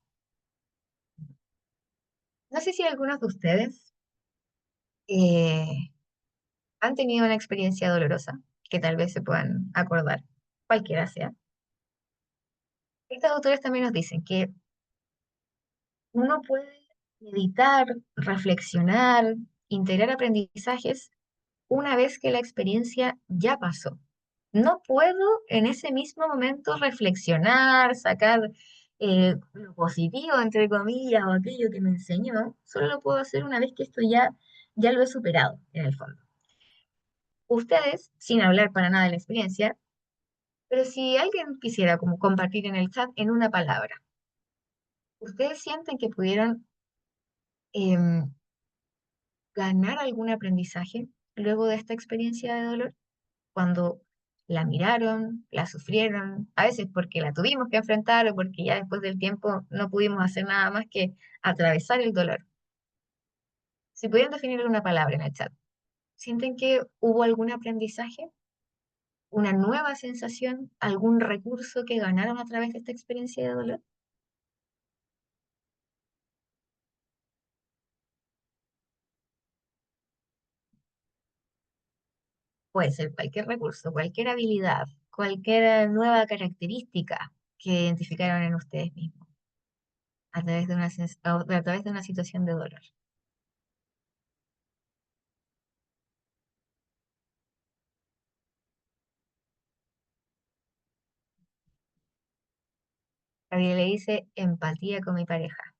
No sé si algunos de ustedes eh, han tenido una experiencia dolorosa que tal vez se puedan acordar, cualquiera sea. Estos autores también nos dicen que uno puede meditar, reflexionar, integrar aprendizajes una vez que la experiencia ya pasó. No puedo en ese mismo momento reflexionar, sacar lo positivo, entre comillas, o aquello que me enseñó. Solo lo puedo hacer una vez que esto ya lo he superado, en el fondo. Ustedes, sin hablar para nada de la experiencia, pero si alguien quisiera como compartir en el chat en una palabra, ¿ustedes sienten que pudieron em, ganar algún aprendizaje luego de esta experiencia de dolor? Cuando la miraron, la sufrieron, a veces porque la tuvimos que enfrentar o porque ya después del tiempo no pudimos hacer nada más que atravesar el dolor. Si pudieran definir una palabra en el chat, ¿sienten que hubo algún aprendizaje, una nueva sensación, algún recurso que ganaron a través de esta experiencia de dolor? Puede ser cualquier recurso, cualquier habilidad, cualquier nueva característica que identificaron en ustedes mismos a través de a través de una situación de dolor. Gabriel le dice empatía con mi pareja.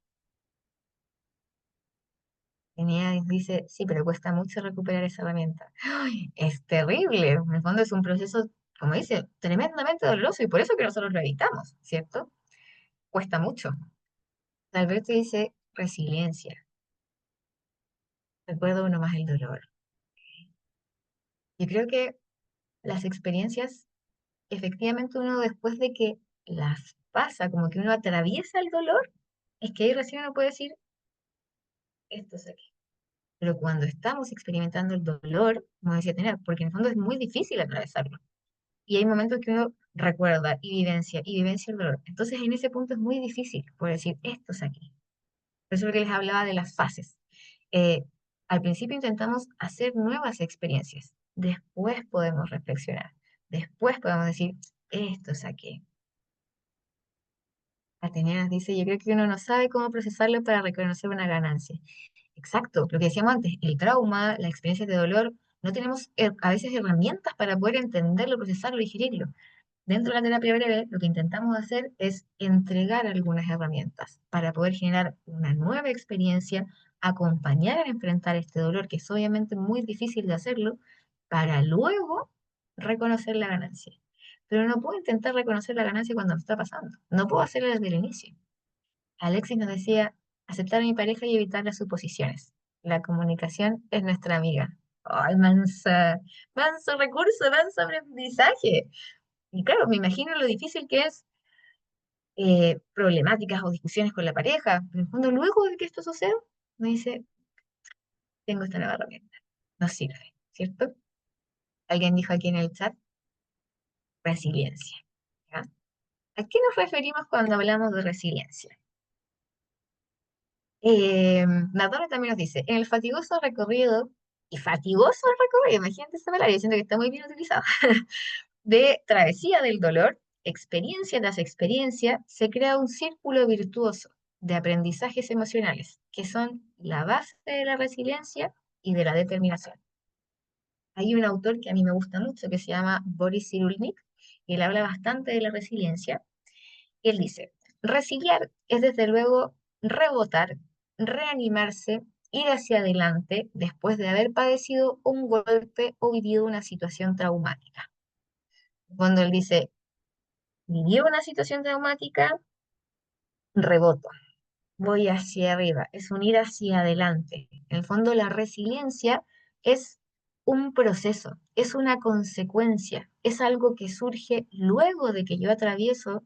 Tenía, dice, sí, pero cuesta mucho recuperar esa herramienta. ¡Ay! Es terrible. En el fondo es un proceso, como dice, tremendamente doloroso y por eso que nosotros lo evitamos, ¿cierto? Cuesta mucho. Alberto dice resiliencia. Recuerdo uno más el dolor. Yo creo que las experiencias, efectivamente uno después de que las pasa, como que uno atraviesa el dolor, es que ahí recién uno puede decir, esto es aquí. Pero cuando estamos experimentando el dolor, como decía tener, porque en el fondo es muy difícil atravesarlo. Y hay momentos que uno recuerda y vivencia el dolor. Entonces en ese punto es muy difícil poder decir, esto es aquí. Por eso es lo que les hablaba de las fases. Eh, Al principio intentamos hacer nuevas experiencias, después podemos reflexionar, después podemos decir, esto saqué. Ateneas dice, yo creo que uno no sabe cómo procesarlo para reconocer una ganancia. Exacto, lo que decíamos antes, el trauma, las experiencias de dolor, no tenemos a veces herramientas para poder entenderlo, procesarlo, digerirlo. Dentro de la terapia breve, lo que intentamos hacer es entregar algunas herramientas para poder generar una nueva experiencia, acompañar a enfrentar este dolor, que es obviamente muy difícil de hacerlo, para luego reconocer la ganancia. Pero no puedo intentar reconocer la ganancia cuando me está pasando. No puedo hacerlo desde el inicio. Alexis nos decía, aceptar a mi pareja y evitar las suposiciones. La comunicación es nuestra amiga. ¡Ay, manso recurso, manso aprendizaje! Y claro, me imagino lo difícil que es problemáticas o discusiones con la pareja. Pero en el fondo, luego de que esto suceda, me dice, tengo esta nueva herramienta. No sirve, ¿cierto? Alguien dijo aquí en el chat, resiliencia. ¿Ya? ¿A qué nos referimos cuando hablamos de resiliencia? Natalia también nos dice, en el fatigoso recorrido, y fatigoso recorrido, imagínate esa palabra, diciendo que está muy bien utilizada, de travesía del dolor, experiencia tras experiencia, se crea un círculo virtuoso de aprendizajes emocionales, que son la base de la resiliencia y de la determinación. Hay un autor que a mí me gusta mucho que se llama Boris Cyrulnik, y él habla bastante de la resiliencia. Y él dice, resiliar es desde luego rebotar, reanimarse, ir hacia adelante después de haber padecido un golpe o vivido una situación traumática. Cuando él dice, vivió una situación traumática, reboto, voy hacia arriba, es un ir hacia adelante. En el fondo, la resiliencia es un proceso, es una consecuencia, es algo que surge luego de que yo atravieso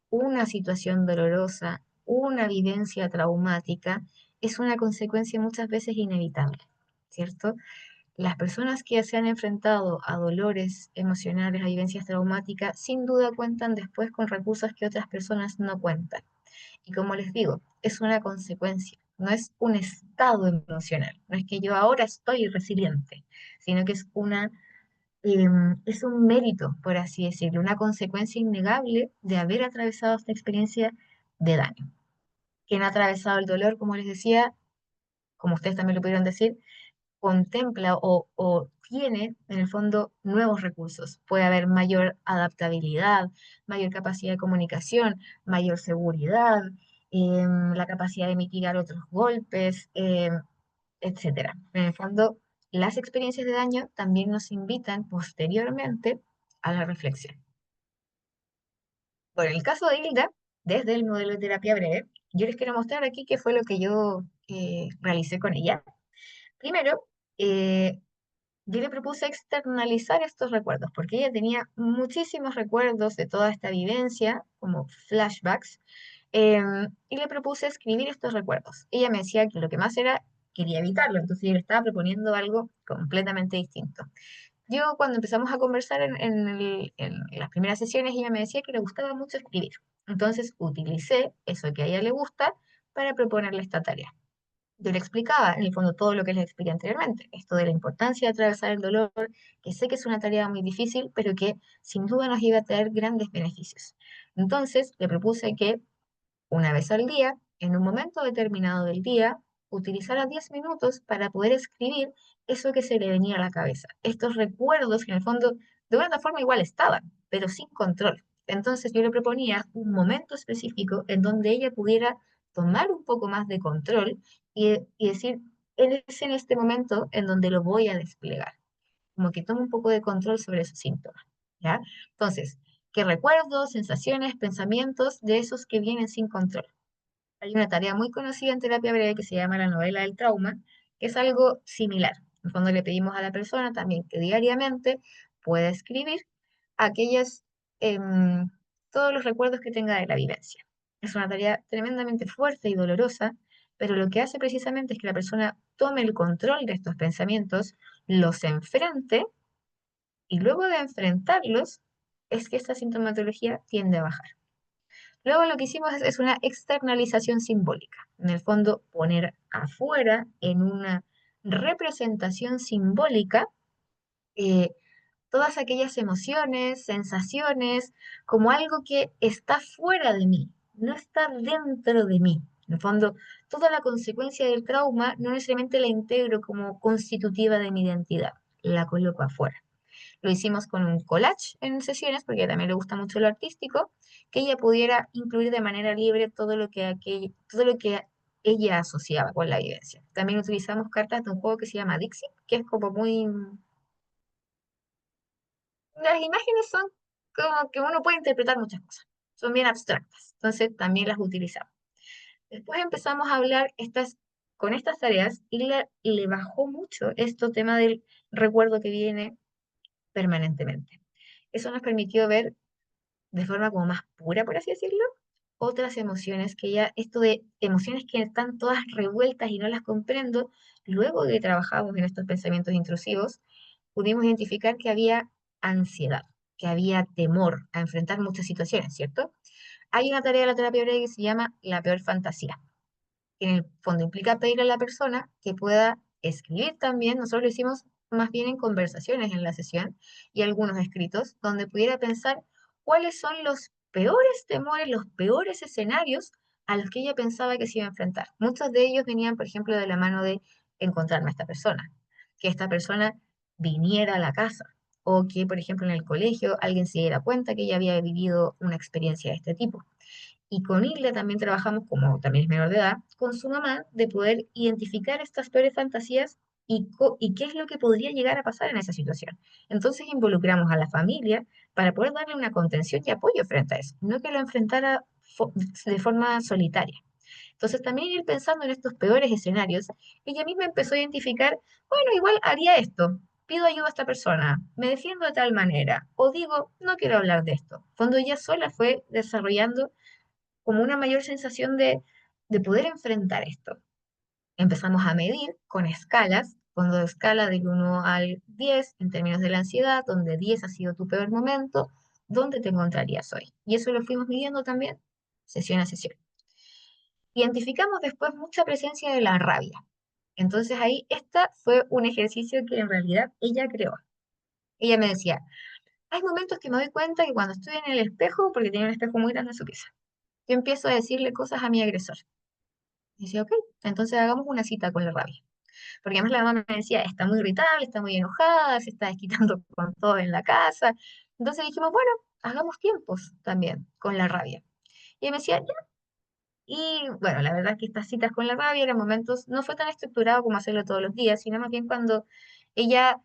una situación dolorosa, una vivencia traumática, es una consecuencia muchas veces inevitable, ¿cierto? Las personas que se han enfrentado a dolores emocionales, a vivencias traumáticas, sin duda cuentan después con recursos que otras personas no cuentan. Y como les digo, es una consecuencia, no es un estado emocional, no es que yo ahora estoy resiliente, sino que es un mérito, por así decirlo, una consecuencia innegable de haber atravesado esta experiencia de daño. Quien ha atravesado el dolor, como les decía, como ustedes también lo pudieron decir, contempla o tiene en el fondo nuevos recursos. Puede haber mayor adaptabilidad, mayor capacidad de comunicación, mayor seguridad, la capacidad de mitigar otros golpes, etcétera. En el fondo, las experiencias de daño también nos invitan posteriormente a la reflexión. Bueno, en el caso de Hilda, desde el modelo de terapia breve, yo les quiero mostrar aquí qué fue lo que yo realicé con ella. Primero, eh, yo le propuse externalizar estos recuerdos, porque ella tenía muchísimos recuerdos de toda esta vivencia, como flashbacks, y le propuse escribir estos recuerdos. Ella me decía que lo que más era, quería evitarlo, entonces yo le estaba proponiendo algo completamente distinto. Yo cuando empezamos a conversar en las primeras sesiones, ella me decía que le gustaba mucho escribir. Entonces utilicé eso que a ella le gusta para proponerle esta tarea. Yo le explicaba, en el fondo, todo lo que les expliqué anteriormente, esto de la importancia de atravesar el dolor, que sé que es una tarea muy difícil, pero que sin duda nos iba a traer grandes beneficios. Entonces, le propuse que una vez al día, en un momento determinado del día, utilizara 10 minutos para poder escribir eso que se le venía a la cabeza, estos recuerdos que en el fondo de una forma igual estaban, pero sin control. Entonces yo le proponía un momento específico en donde ella pudiera tomar un poco más de control y decir, es en este momento en donde lo voy a desplegar, como que tome un poco de control sobre esos síntomas, ¿ya? Entonces, ¿qué recuerdos, sensaciones, pensamientos de esos que vienen sin control? Hay una tarea muy conocida en terapia breve que se llama la novela del trauma, que es algo similar. En el fondo le pedimos a la persona también que diariamente pueda escribir aquellas, em, todos los recuerdos que tenga de la vivencia. Es una tarea tremendamente fuerte y dolorosa, pero lo que hace precisamente es que la persona tome el control de estos pensamientos, los enfrente y luego de enfrentarlos es que esta sintomatología tiende a bajar. Luego lo que hicimos es una externalización simbólica. En el fondo, poner afuera en una representación simbólica, eh, todas aquellas emociones, sensaciones, como algo que está fuera de mí, no está dentro de mí. En el fondo, toda la consecuencia del trauma no necesariamente la integro como constitutiva de mi identidad, la coloco afuera. Lo hicimos con un collage en sesiones, porque también le gusta mucho lo artístico, que ella pudiera incluir de manera libre todo lo que ella asociaba con la vivencia. También utilizamos cartas de un juego que se llama Dixit, que es como muy... Las imágenes son como que uno puede interpretar muchas cosas, son bien abstractas, entonces también las utilizamos. Después empezamos a hablar con estas tareas y le bajó mucho este tema del recuerdo que viene permanentemente. Eso nos permitió ver de forma como más pura, por así decirlo, otras emociones que ya, esto de emociones que están todas revueltas y no las comprendo, luego de que trabajamos en estos pensamientos intrusivos, pudimos identificar que había ansiedad, que había temor a enfrentar muchas situaciones, ¿cierto? Hay una tarea de la terapia breve que se llama la peor fantasía, que en el fondo implica pedirle a la persona que pueda escribir también. Nosotros lo hicimos más bien en conversaciones en la sesión y algunos escritos, donde pudiera pensar cuáles son los peores temores, los peores escenarios a los que ella pensaba que se iba a enfrentar. Muchos de ellos venían, por ejemplo, de la mano de encontrarme a esta persona, que esta persona viniera a la casa, o que, por ejemplo, en el colegio alguien se diera cuenta que ella había vivido una experiencia de este tipo. Y con Isla también trabajamos, como también es menor de edad, con su mamá, de poder identificar estas peores fantasías y qué es lo que podría llegar a pasar en esa situación. Entonces involucramos a la familia para poder darle una contención y apoyo frente a eso, no que lo enfrentara de forma solitaria. Entonces también ir pensando en estos peores escenarios, ella misma empezó a identificar, bueno, igual haría esto, pido ayuda a esta persona, me defiendo de tal manera, o digo, no quiero hablar de esto. Cuando ella sola fue desarrollando como una mayor sensación de poder enfrentar esto. Empezamos a medir con escalas, con la escala del 1 al 10 en términos de la ansiedad, donde 10 ha sido tu peor momento, ¿dónde te encontrarías hoy? Y eso lo fuimos midiendo también sesión a sesión. Identificamos después mucha presencia de la rabia. Entonces ahí, esta fue un ejercicio que en realidad ella creó. Ella me decía, hay momentos que me doy cuenta que cuando estoy en el espejo, porque tenía un espejo muy grande en su pieza, yo empiezo a decirle cosas a mi agresor. Y decía, ok, entonces hagamos una cita con la rabia. Porque además la mamá me decía, está muy irritable, está muy enojada, se está desquitando con todo en la casa. Entonces dijimos, bueno, hagamos tiempos también con la rabia. Y ella me decía, ya. Y bueno, la verdad es que estas citas con la rabia eran momentos, no fue tan estructurado como hacerlo todos los días, sino más bien cuando ella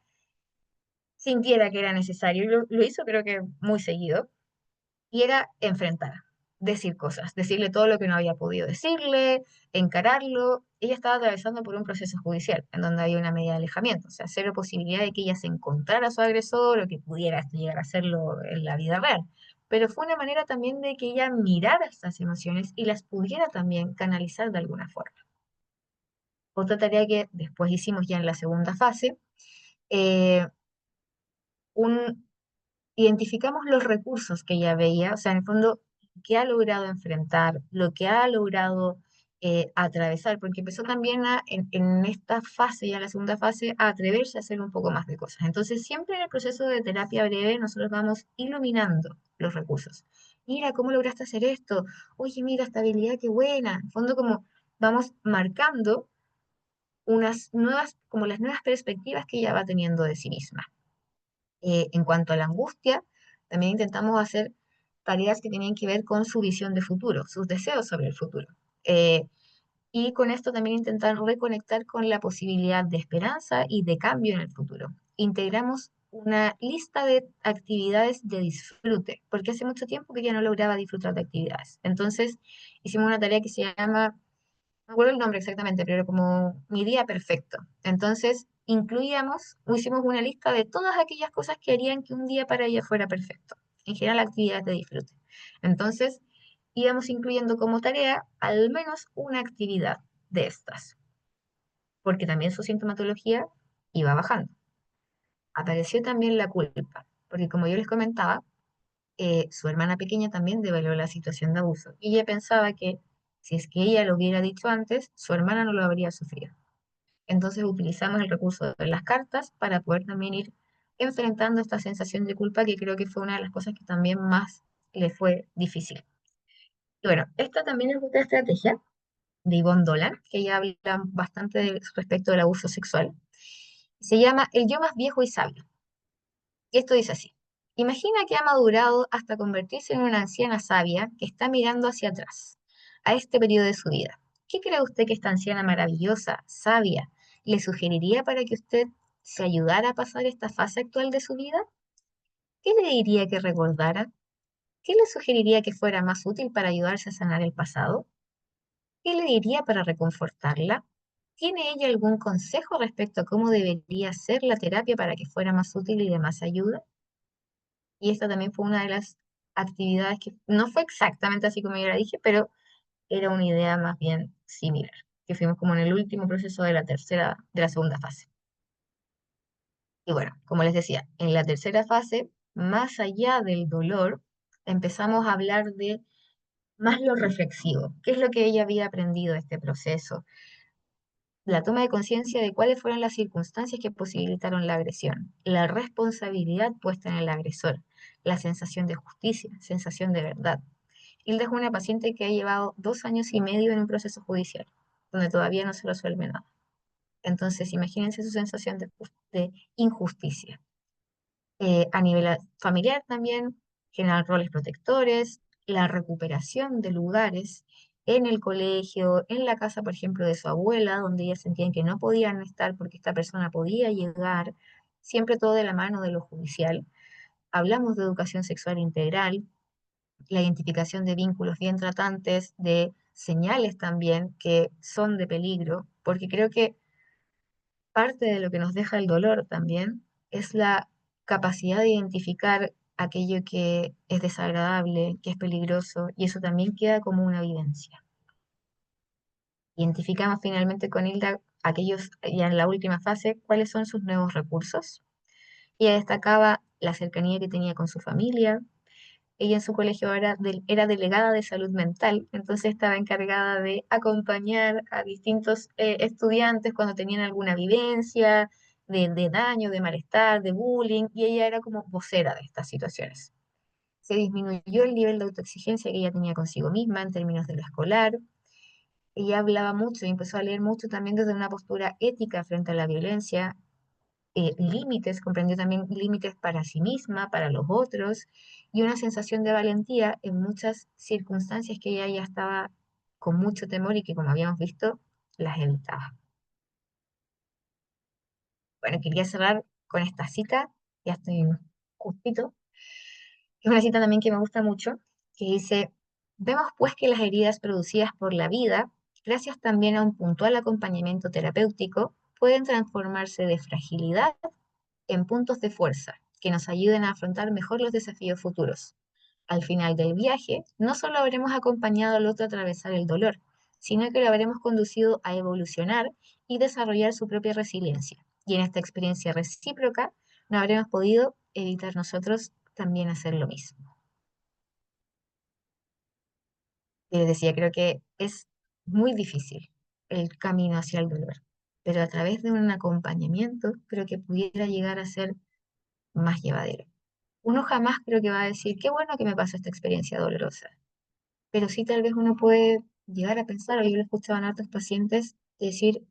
sintiera que era necesario. Y lo hizo creo que muy seguido. Y era enfrentar, decir cosas, decirle todo lo que no había podido decirle, encararlo. Ella estaba atravesando por un proceso judicial en donde había una medida de alejamiento, o sea, cero posibilidad de que ella se encontrara a su agresor o que pudiera esto llegar a hacerlo en la vida real. Pero fue una manera también de que ella mirara estas emociones y las pudiera también canalizar de alguna forma. Otra tarea que después hicimos ya en la segunda fase, eh, un identificamos los recursos que ella veía, o sea, en el fondo, qué ha logrado enfrentar, lo que ha logrado atravesar, porque empezó también en esta fase, ya la segunda fase, a atreverse a hacer un poco más de cosas. Entonces, siempre en el proceso de terapia breve, nosotros vamos iluminando los recursos. Mira, ¿cómo lograste hacer esto? Oye, mira, esta habilidad, qué buena. En el fondo, como vamos marcando unas nuevas, como las nuevas perspectivas que ella va teniendo de sí misma. En cuanto a la angustia, también intentamos hacer tareas que tenían que ver con su visión de futuro, sus deseos sobre el futuro. Eh, y con esto también intentar reconectar con la posibilidad de esperanza y de cambio en el futuro. Integramos una lista de actividades de disfrute, porque hace mucho tiempo que ella no lograba disfrutar de actividades. Entonces, hicimos una tarea que se llama me acuerdo el nombre exactamente, pero era como mi día perfecto. Entonces, incluíamos, o hicimos una lista de todas aquellas cosas que harían que un día para ella fuera perfecto. En general, actividades de disfrute. Entonces, íbamos incluyendo como tarea al menos una actividad de estas, porque también su sintomatología iba bajando. Apareció también la culpa, porque como yo les comentaba, su hermana pequeña también develó la situación de abuso. Y ella pensaba que si es que ella lo hubiera dicho antes, su hermana no lo habría sufrido. Entonces utilizamos el recurso de las cartas para poder también ir enfrentando esta sensación de culpa que creo que fue una de las cosas que también más le fue difícil. Y bueno, esta también es otra estrategia de Yvonne Dolan, que ella habla bastante respecto del abuso sexual. Se llama El yo más viejo y sabio. Y esto dice así. Imagina que ha madurado hasta convertirse en una anciana sabia que está mirando hacia atrás, a este periodo de su vida. ¿Qué cree usted que esta anciana maravillosa, sabia, le sugeriría para que usted se ayudara a pasar esta fase actual de su vida? ¿Qué le diría que recordara? ¿Qué le sugeriría que fuera más útil para ayudarse a sanar el pasado? ¿Qué le diría para reconfortarla? ¿Tiene ella algún consejo respecto a cómo debería ser la terapia para que fuera más útil y de más ayuda? Y esta también fue una de las actividades que no fue exactamente así como yo la dije, pero era una idea más bien similar, que fuimos como en el último proceso de de la segunda fase. Y bueno, como les decía, en la tercera fase, más allá del dolor, empezamos a hablar de más lo reflexivo, qué es lo que ella había aprendido de este proceso, la toma de conciencia de cuáles fueron las circunstancias que posibilitaron la agresión, la responsabilidad puesta en el agresor, la sensación de justicia, sensación de verdad. Hilda es una paciente que ha llevado 2 años y medio en un proceso judicial, donde todavía no se resuelve nada. Entonces, imagínense su sensación de injusticia. A nivel familiar también, generar roles protectores, la recuperación de lugares en el colegio, en la casa, por ejemplo, de su abuela, donde ellas sentían que no podían estar porque esta persona podía llegar, siempre todo de la mano de lo judicial. Hablamos de educación sexual integral, la identificación de vínculos bien tratantes, de señales también que son de peligro, porque creo que parte de lo que nos deja el dolor también es la capacidad de identificar aquello que es desagradable, que es peligroso, y eso también queda como una evidencia. Identificamos finalmente con Hilda aquellos, ya en la última fase, cuáles son sus nuevos recursos. Ella destacaba la cercanía que tenía con su familia. Ella en su colegio era delegada de salud mental, entonces estaba encargada de acompañar a distintos estudiantes cuando tenían alguna vivencia de daño, de malestar, de bullying, y ella era como vocera de estas situaciones. Se disminuyó el nivel de autoexigencia que ella tenía consigo misma en términos de lo escolar. Ella hablaba mucho y empezó a leer mucho también desde una postura ética frente a la violencia, límites, comprendió también límites para sí misma, para los otros, y una sensación de valentía en muchas circunstancias que ella ya estaba con mucho temor y que, como habíamos visto, las evitaba. Bueno, quería cerrar con esta cita, ya estoy justito, es una cita también que me gusta mucho, que dice, vemos pues que las heridas producidas por la vida, gracias también a un puntual acompañamiento terapéutico, pueden transformarse de fragilidad en puntos de fuerza que nos ayuden a afrontar mejor los desafíos futuros. Al final del viaje, no solo habremos acompañado al otro a atravesar el dolor, sino que lo habremos conducido a evolucionar y desarrollar su propia resiliencia. Y en esta experiencia recíproca, no habremos podido evitar nosotros también hacer lo mismo. Y les decía, creo que es muy difícil el camino hacia el dolor, pero a través de un acompañamiento creo que pudiera llegar a ser más llevadero. Uno jamás creo que va a decir, qué bueno que me pasó esta experiencia dolorosa, pero sí tal vez uno puede llegar a pensar, o yo lo he escuchado en otros pacientes, decir,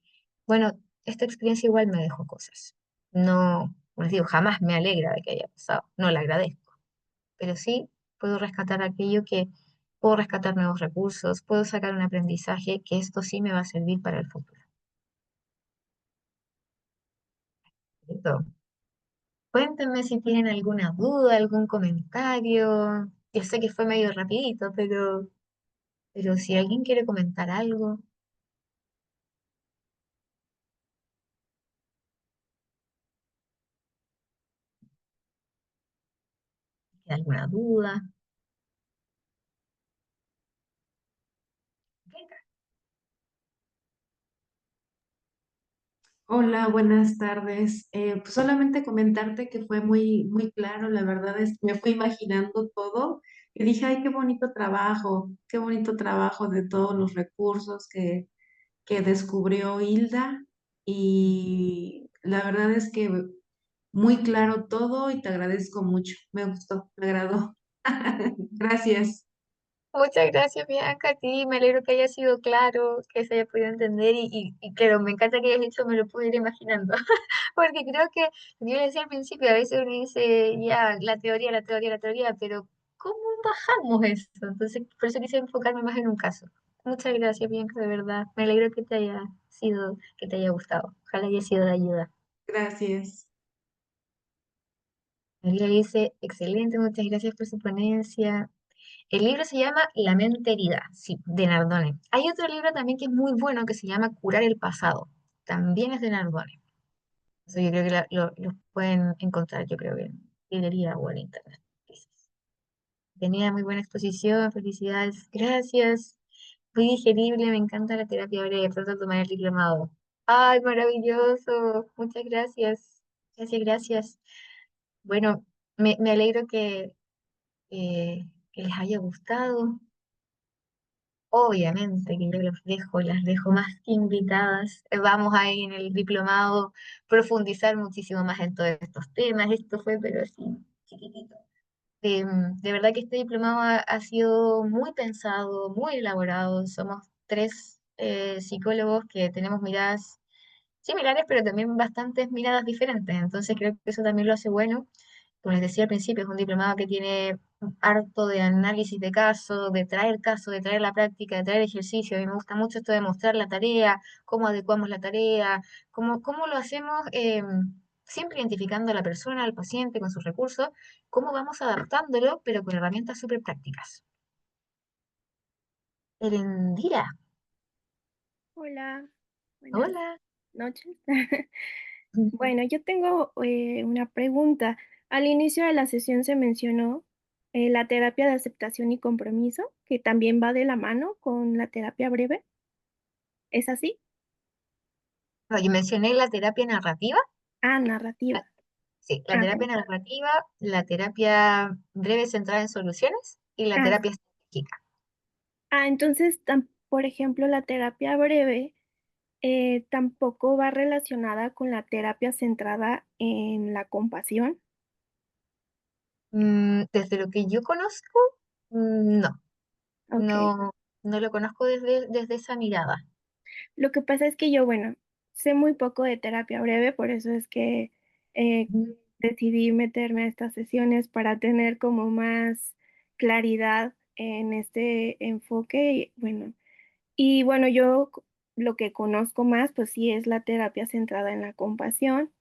bueno, esta experiencia igual me dejó cosas. No, como les digo, jamás me alegra de que haya pasado, no la agradezco, pero sí puedo rescatar aquello que puedo rescatar nuevos recursos, puedo sacar un aprendizaje que esto sí me va a servir para el futuro. ¿Cierto? Cuéntenme si tienen alguna duda, algún comentario. Yo sé que fue medio rapidito, pero si alguien quiere comentar algo, tiene alguna duda. Venga. Hola, buenas tardes. Pues solamente comentarte que fue muy, muy claro, la verdad es que me fui imaginando todo y dije, ay, qué bonito trabajo de todos los recursos que descubrió Hilda. y la verdad es que muy claro todo y te agradezco mucho. Me gustó, me agradó. Gracias. Muchas gracias, Bianca, a ti. Me alegro que haya sido claro, que se haya podido entender y claro, me encanta que hayas dicho, me lo pude ir imaginando. Porque creo que, yo le decía al principio, a veces uno dice, ya, la teoría, la teoría, la teoría, pero ¿cómo bajamos eso? Entonces, por eso quise enfocarme más en un caso. Muchas gracias, Bianca, de verdad. Me alegro que te haya sido, que te haya gustado. Ojalá haya sido de ayuda. Gracias. María dice, excelente, muchas gracias por su ponencia. El libro se llama La mente herida, sí, de Nardone. Hay otro libro también que es muy bueno que se llama Curar el pasado. También es de Nardone. Eso yo creo que lo pueden encontrar, yo creo que en librería o en internet. Tenía muy buena exposición, felicidades, gracias. Muy digerible, me encanta la terapia breve, pronto tomar el diplomado. Ay, maravilloso, muchas gracias. Gracias, gracias. Bueno, me alegro que les haya gustado. Obviamente que yo los dejo, las dejo más que invitadas. Vamos ahí en el diplomado profundizar muchísimo más en todos estos temas. Esto fue, pero así, chiquitito. De verdad que este diplomado ha sido muy pensado, muy elaborado. Somos tres psicólogos que tenemos miradas similares, pero también bastantes miradas diferentes. Entonces creo que eso también lo hace bueno. Como les decía al principio, es un diplomado que tiene harto de análisis de caso, de traer la práctica, de traer ejercicio. A mí me gusta mucho esto de mostrar la tarea, cómo adecuamos la tarea, cómo lo hacemos, siempre identificando a la persona, al paciente con sus recursos, cómo vamos adaptándolo, pero con herramientas súper prácticas. Erendira, Hola, buenas hola. noches. Bueno, yo tengo una pregunta. Al inicio de la sesión se mencionó la terapia de aceptación y compromiso, que también va de la mano con la terapia breve. ¿Es así? No, yo mencioné la terapia narrativa. Ah, narrativa. Sí, la Ah, terapia narrativa, la terapia breve centrada en soluciones y la ah, terapia estratégica. entonces, por ejemplo, la terapia breve tampoco va relacionada con la terapia centrada en la compasión. Desde lo que yo conozco, no, Ok. no, no lo conozco desde esa mirada. Lo que pasa es que yo, bueno, sé muy poco de terapia breve, por eso es que eh, Mm, decidí meterme a estas sesiones para tener como más claridad en este enfoque. Y bueno, lo que conozco más, pues sí es la terapia centrada en la compasión.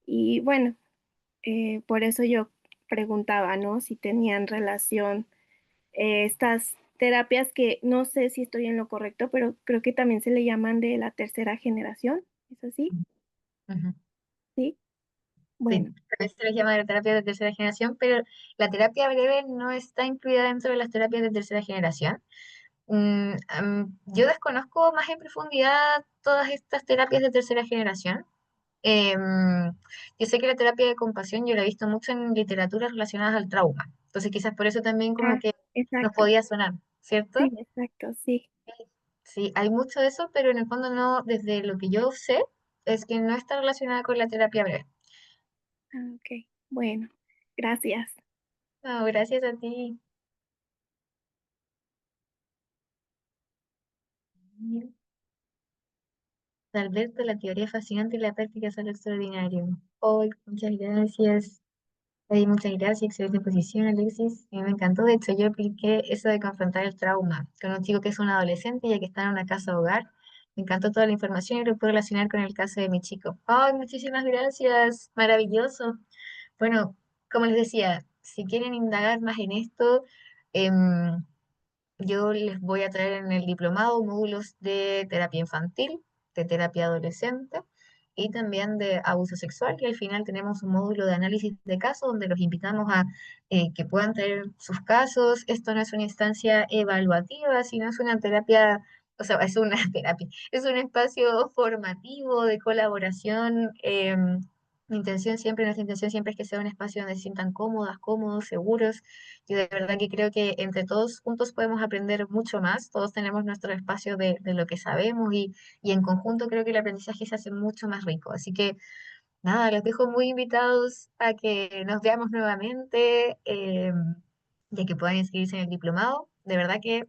Y bueno, por eso yo preguntaba, ¿no? Si tenían relación estas terapias que no sé si estoy en lo correcto, pero creo que también se le llaman de la tercera generación. ¿Es así? ujú. Sí. Sí, Bueno, también se les llama de terapia de tercera generación, pero la terapia breve no está incluida dentro de las terapias de tercera generación. Yo desconozco más en profundidad todas estas terapias de tercera generación. Em, yo sé que la terapia de compasión yo la he visto mucho en literaturas relacionadas al trauma. Entonces quizás por eso también como ah, que nos exacto. podía sonar, ¿cierto? Sí, exacto, sí. Sí, hay mucho de eso, pero en el fondo no, desde lo que yo sé, es que no está relacionada con la terapia breve. Ah, ok. Bueno, gracias. No, gracias a ti. Alberto, la teoría es fascinante y la práctica es algo extraordinario. Hoy, muchas gracias. Ay, muchas gracias, excelente exposición, Alexis. A mí me encantó. De hecho, yo apliqué eso de confrontar el trauma con un chico que es un adolescente ya que está en una casa hogar. Me encantó toda la información y lo puedo relacionar con el caso de mi chico. Ay, muchísimas gracias. Maravilloso. Bueno, como les decía, si quieren indagar más en esto, em, yo les voy a traer en el diplomado módulos de terapia infantil, de terapia adolescente y también de abuso sexual. Y al final tenemos un módulo de análisis de casos donde los invitamos a que puedan traer sus casos. Esto no es una instancia evaluativa, sino es una terapia, o sea, es una terapia, es un espacio formativo de colaboración. Nuestra intención siempre es que sea un espacio donde se sientan cómodas, cómodos, seguros. Yo de verdad que creo que entre todos juntos podemos aprender mucho más. Todos tenemos nuestro espacio de lo que sabemos y en conjunto creo que el aprendizaje se hace mucho más rico. Así que nada, los dejo muy invitados a que nos veamos nuevamente, y a que puedan inscribirse en el diplomado. De verdad que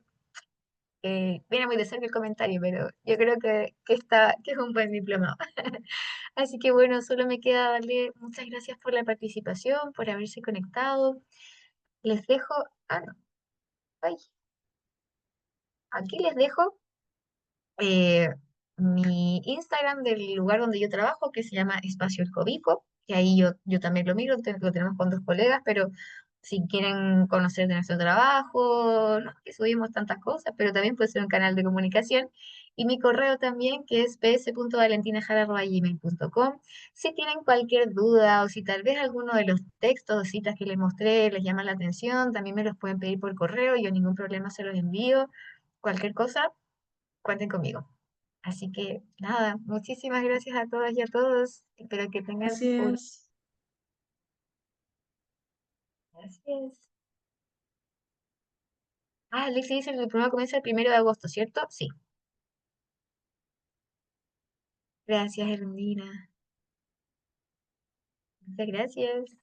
viene muy de cerca el comentario, pero yo creo que es un buen diplomado. Así que bueno, solo me queda darle muchas gracias por la participación, por haberse conectado. Les dejo, no, ay, aquí les dejo eh, mi Instagram del lugar donde yo trabajo, que se llama Espacio El Cobico, que ahí yo también lo miro, lo tenemos con dos colegas, pero si quieren conocer de nuestro trabajo, no es que subimos tantas cosas, pero también puede ser un canal de comunicación. Y mi correo también, que es ps.valentinajara@gmail.com. Si tienen cualquier duda o si tal vez alguno de los textos o citas que les mostré les llama la atención, también me los pueden pedir por correo, yo ningún problema se los envío. Cualquier cosa, cuenten conmigo. Así que nada, muchísimas gracias a todas y a todos. Espero que tengan Así un... es. Gracias. Alexi dice que el programa comienza el 1 de agosto, ¿cierto? Sí. Gracias, Erundina. Muchas gracias.